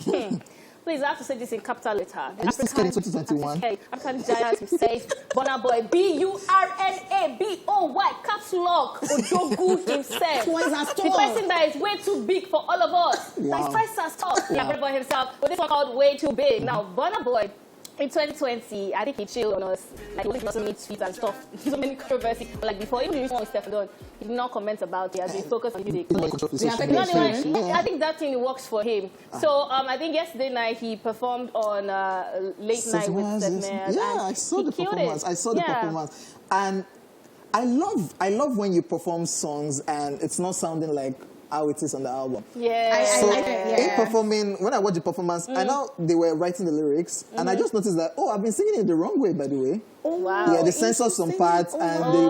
Please, I have to say this in capital letter. Are you still scared in 2021? African giant himself, Burna Boy, BURNABOY, caps lock, Ojogu himself. The person that is way too big for all of us. Wow. That is twice as tall. Yeah, Burna Boy himself. But this one called Way Too Big. Now, Burna Boy, in 2020, I think he chilled on us. Like, he doesn't need tweets and stuff. So many controversy. Like, before, even the one with Steph Don, he did not comment about it. He has been focused on music. I think that thing works for him. So, I think yesterday night, he performed on Late Night with Seth Meyers. Yeah, I saw the performance. I saw the performance. And I love when you perform songs and it's not sounding like how it is on the album. Yeah. So in performing, when I watched the performance, I know they were writing the lyrics, and I just noticed that, I've been singing it the wrong way, by the way. Oh, wow. Yeah, they censored some parts, and they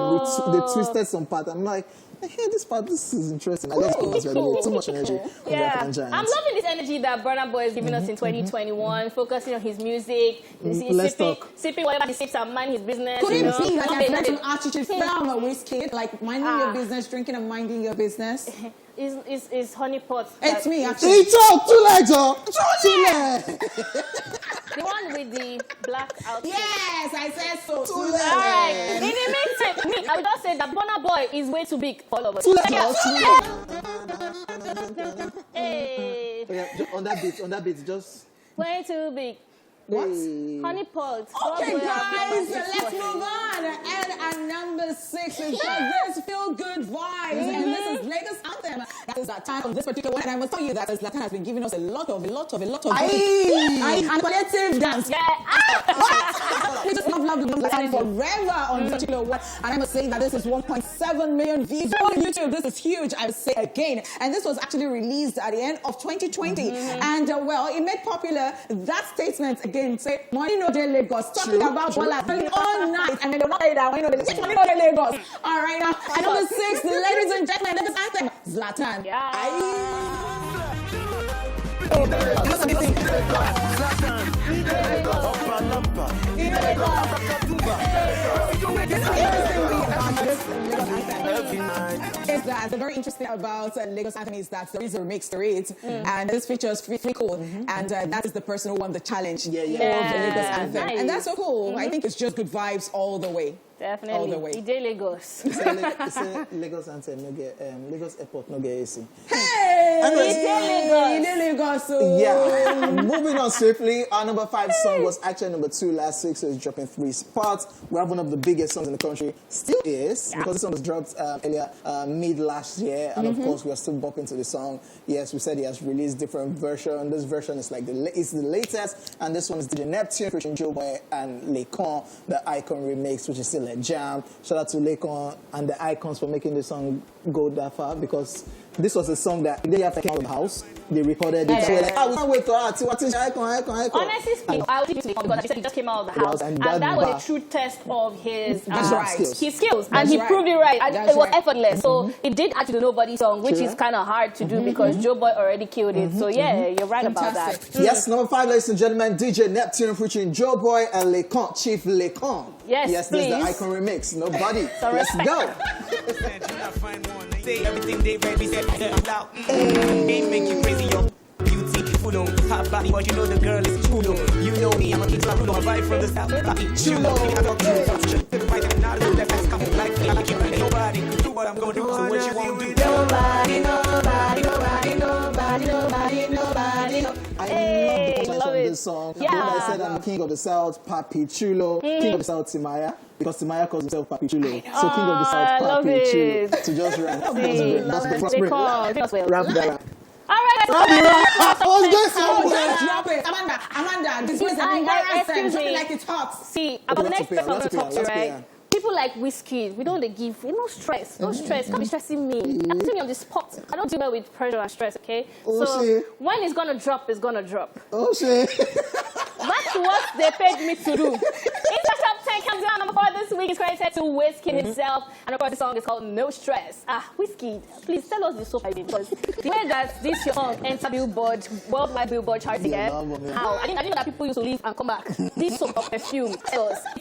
twisted some parts. I'm like, hey, this is interesting. I love performance, by the way. Too much energy. Yeah. I'm loving this energy that Burna Boy is giving us in 2021, focusing on his music, sipping whatever he sips and mind his business. Could it be like a an attitude from a whiskey, like minding your business, drinking and minding your business? Is Honeypot. It's me, actually. He talk too late, The one with the black outfit. Yes, I said so. Too late. All right. In the meantime, I would just say that Burna Boy is way too big for all of us. Hey. On that beat, just... Way too big. What? Honeypot. Okay, guys, let's move on. And at number 6 is this Feel Good Vibes. And this is latest anthem. That is Zlatan on this particular one, and I must tell you that Zlatan has been giving us a lot of and collective dance. Yeah. We just love Zlatan forever on this particular one, and I must say that this is 1.7 million views on YouTube. This is huge, I would say again, and this was actually released at the end of 2020, and well, it made popular that statement again, say money no dey Lagos, talking about Bola all night, and then the one that money no dey Lagos. All right, now at number 6, ladies and gentlemen, this is anthem Zlatan. The very interesting about Lagos Anthem is that there is a remix to it, and this features Free Cool, and that is the person who won the challenge of the Lagos Anthem, and that's so cool. I think it's just good vibes all the way. Definitely. All the way. Ide Lagos. It's a Lagos Anthem, no get Lagos Airport, no get AC. Hey! Anyways, Lagos. Yeah. Moving on swiftly, our number 5 song was actually number 2 last week, so it's dropping 3 spots. We have one of the biggest songs in the country. Still is, because this song was dropped earlier, mid last year, and of course we are still bopping to the song. Yes, we said he has released different version. This version is like it's the latest, and this one is DJ Neptune featuring Hojay and Lekon, the Icon remix, which is still a jam. Shout out to Lekon and the Icons for making the song go that far, because this was a song that they have to came out of the house. They recorded it. So we can't wait to Icon. Honestly speaking, I'll take you to Lekon because he just came out of the house, and that was a true test of his skills, and he proved it right. It was effortless, so it did actually the Nobody song, which is kind of hard to do because Joe Boy already killed it. So yeah, you're right about that. Yes, number 5, ladies and gentlemen, DJ Neptune featuring Joe Boy and Lekon, Chief Lekon. Yes, this is the Icon remix. Nobody. Let's go. Everything they ready, said out. Ain't make you crazy, yo. Beautiful, hot body, but you know the girl is chulo. You know me, I'm a kid, I'm right from the south. Chulo, I got chulo. Right now, that's coming like you. Nobody do what I'm gonna do, so what you won't do. Nobody. I love this song. Yeah. When I said I'm the king of the south, Papi Chulo, king of the south, Timaya, because Timaya calls himself Papi Chulo. So king of the south, Papi Chulo. To just rap. Wrap that up. All right, drop it. Amanda, this was an embarrassing. Drop it like it's hot. See, about the next person I'm going to talk to, right? People like Whiskey, we don't give, no stress. Can't be stressing me. Put me on the spot. I don't deal well with pressure and stress, okay? When it's gonna drop, it's gonna drop. Oh shit. That's what they paid me to do. It's top 10 comes down. Number 4 this week is credited to Whiskey himself, and of course the song is called No Stress. Whiskey, please tell us the soap idea, because the way that this your song enter Billboard, worldwide Billboard charts again. How? I didn't know that people used to leave and come back. This soap of perfume.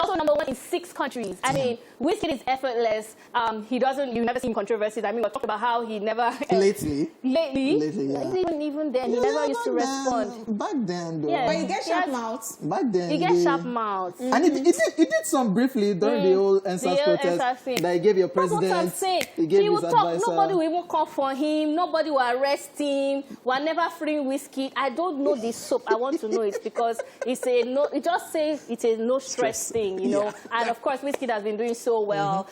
Also number 1 in 6 countries. I mean, Whiskey is effortless. You never see him controversies. I mean, we talked about how he never lately, yeah. Even then, he never used to respond. Back then, though. Yeah. But he gets sharp mouths. Back then, he gets sharp mouths. And it did some briefly during the old NSAS protest. That he gave your president. That's what I'm saying. He gave his advisor. Nobody will even call for him. Nobody will arrest him. We're never freeing Whiskey. I don't know this soap. I want to know it because it's a no. It just says it's a no stress thing, you know. And of course, Whiskey has been doing so well.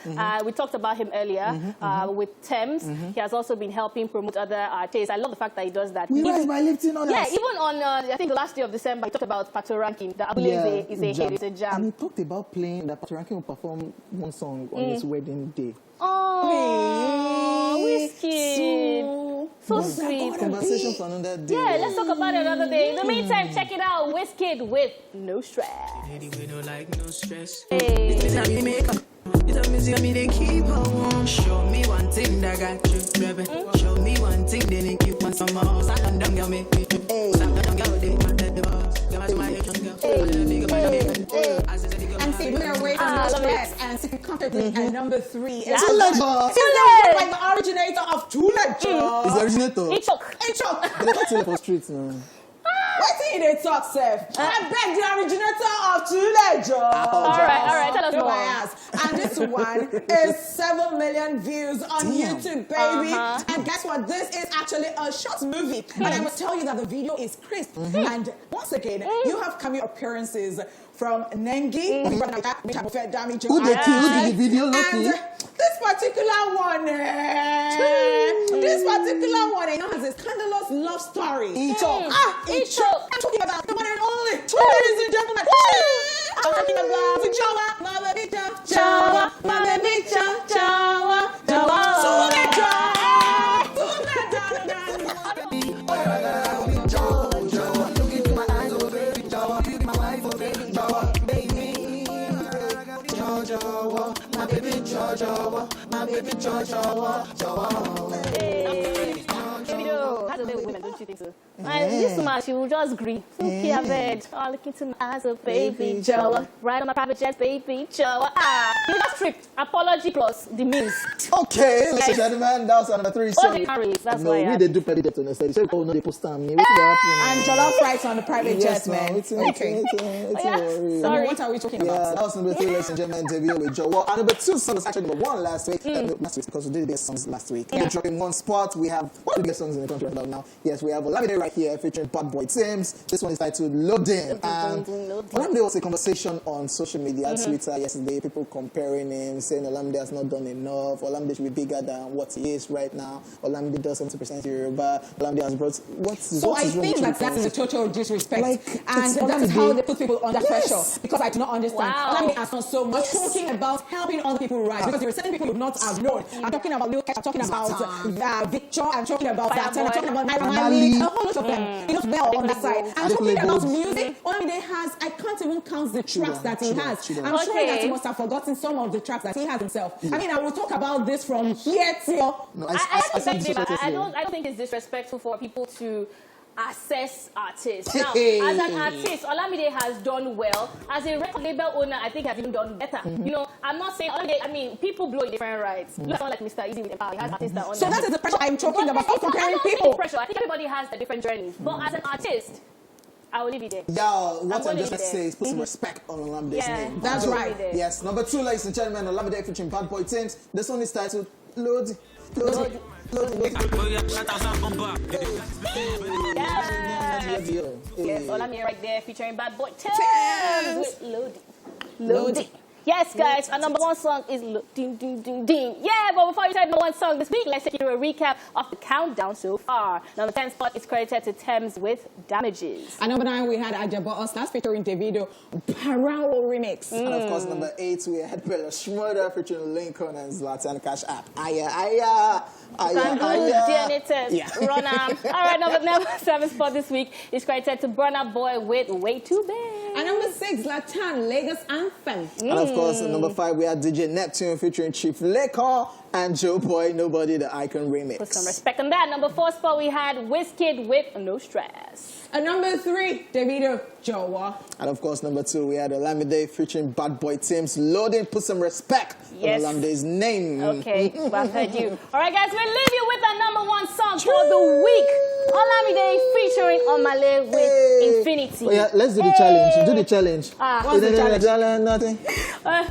We talked about him earlier with Thames. He has also been helping promote other artists. I love the fact that he does that. We rise by lifting others. Yeah, even on I think the last day of December, he talked about Pato Ranking. The Abule is a hit, it's a jam. And he talked about playing that Pato Ranking will perform one song on his wedding day. Oh, Whiskey. So sweet. Conversation for another day. Yeah, let's talk about it another day. In the meantime, check it out. Whiskey with No Stress. We don't like no stress. Hey. It's a museum, they keep on. Show me one thing that got you, baby. Show me one thing, then they keep on some more. Salam down, girl, make me. Salam girl, they want the boss. Girl, that's my and see, we're away from No Stress and sitting comfortably at number 3. It's like the originator of Too Legend. Is the originator? Ichok. They don't tell you for streets now. What's in they talk, Seth? I beg the originator of Too Legend. All right, tell us more. And this one is 7 million views on YouTube, baby. And guess what? This is actually a short movie. And I must tell you that the video is crisp. And once again, you have cameo appearances from Nengi, who they killed in the video, Loki. This particular one, you know, has a scandalous love story. Icho. Icho. I'm talking about the one and only. Ladies and gentlemen. I'm talking about Chawa, my baby Chawa, my baby Chawa, Chawa. My baby Jawa, my baby Jawa. Has a way with women, don't you think so? This woman, she will just agree. Okay, I bet. Look into my eyes, a baby Jawa. Right on my private jet, baby Jawa. You just tripped. Apology plus the means. Okay, ladies and gentlemen, that was another 3 songs. That's no, why we did do petty debt on the stage. So, oh no, they post on me. What's And jollof rice on the private jet, man. It's Okay. Sorry. What are we talking about? Yeah, that was number 3, ladies and gentlemen, David with Joe. And number 2 song was actually number 1 last week. Last week, because we did these songs last week. We're dropping one spot. We have one of the biggest songs in the country right about now. Yes, we have Olamide right here featuring Bad Boy Tims. This one is titled Loading. And Olamide was a conversation on social media, Twitter yesterday. People comparing him, saying Olamide has not done enough. Olamide should be bigger than what he is right now. Olamide does 70% Yoruba. Olamide has brought So I think that is a total disrespect, and that is how they put people under pressure. Because I do not understand. Olamide has not so much talking about helping other people rise. Because there are certain people who do not have known. I'm talking about Luke. I'm talking about Victor. I'm talking about that. I'm talking about Mali. A whole lot of them. He does well on that side. I'm talking about music. Olamide has. I can't even count the tracks that he has. I'm sure that he must have forgotten some of the tracks that he has himself. I mean, I will talk about this from here till. No, I don't think it's disrespectful for people to assess artists. Now, as an artist, Olamide has done well. As a record label owner, I think has even done better. You know, I'm not saying Olamide, I mean, people blow in different rights. Look like Mr. Easy with Empower. He has artists that own. So that is the pressure I'm talking about. Comparing people. Pressure. I think everybody has a different journeys. But as an artist, I will leave it there. Yeah, what I'm just going to say is put some respect on Olamide's name. That's right. Yes, number 2, ladies and gentlemen, Olamide featuring Bad Boy Tims. This one is titled Load. Yes, Olamide right there featuring Bad Boy Tims with Loading. Yes, guys, our number 1 song is Ding Ding Ding Ding. Yeah, but before you tell number 1 song this week, let's take you through a recap of the countdown so far. Number 10 spot is credited to Thames with Damages. At number 9, we had Ajabo Oslas featuring Davido, Parao remix. And of course, number 8, we had Bella Schmurder featuring Lincoln and Zlatan Cash App. DNA test. Run All right, number 7 spot this week is credited to Burna Boy with Way Too Big. And number 6, Zlatan, Lagos Anthem. And of course, number 5, we had DJ Neptune featuring Chief Laker and Joe Boy, Nobody the Icon remix. Put some respect on that. Number 4 spot, we had Wizkid with No Stress. And number 3, Davido, Jowa. And of course, number 2, we had Olamide featuring Bad Boy Tims. Loading, put some respect on Olamide's name. Okay, well, I've heard you. All right, guys, we'll leave you with our number 1 song for the week. Olamide featuring Omale with Infinity. Oh, yeah, let's do the challenge. Do the challenge. What's the challenge? Nothing. Okay.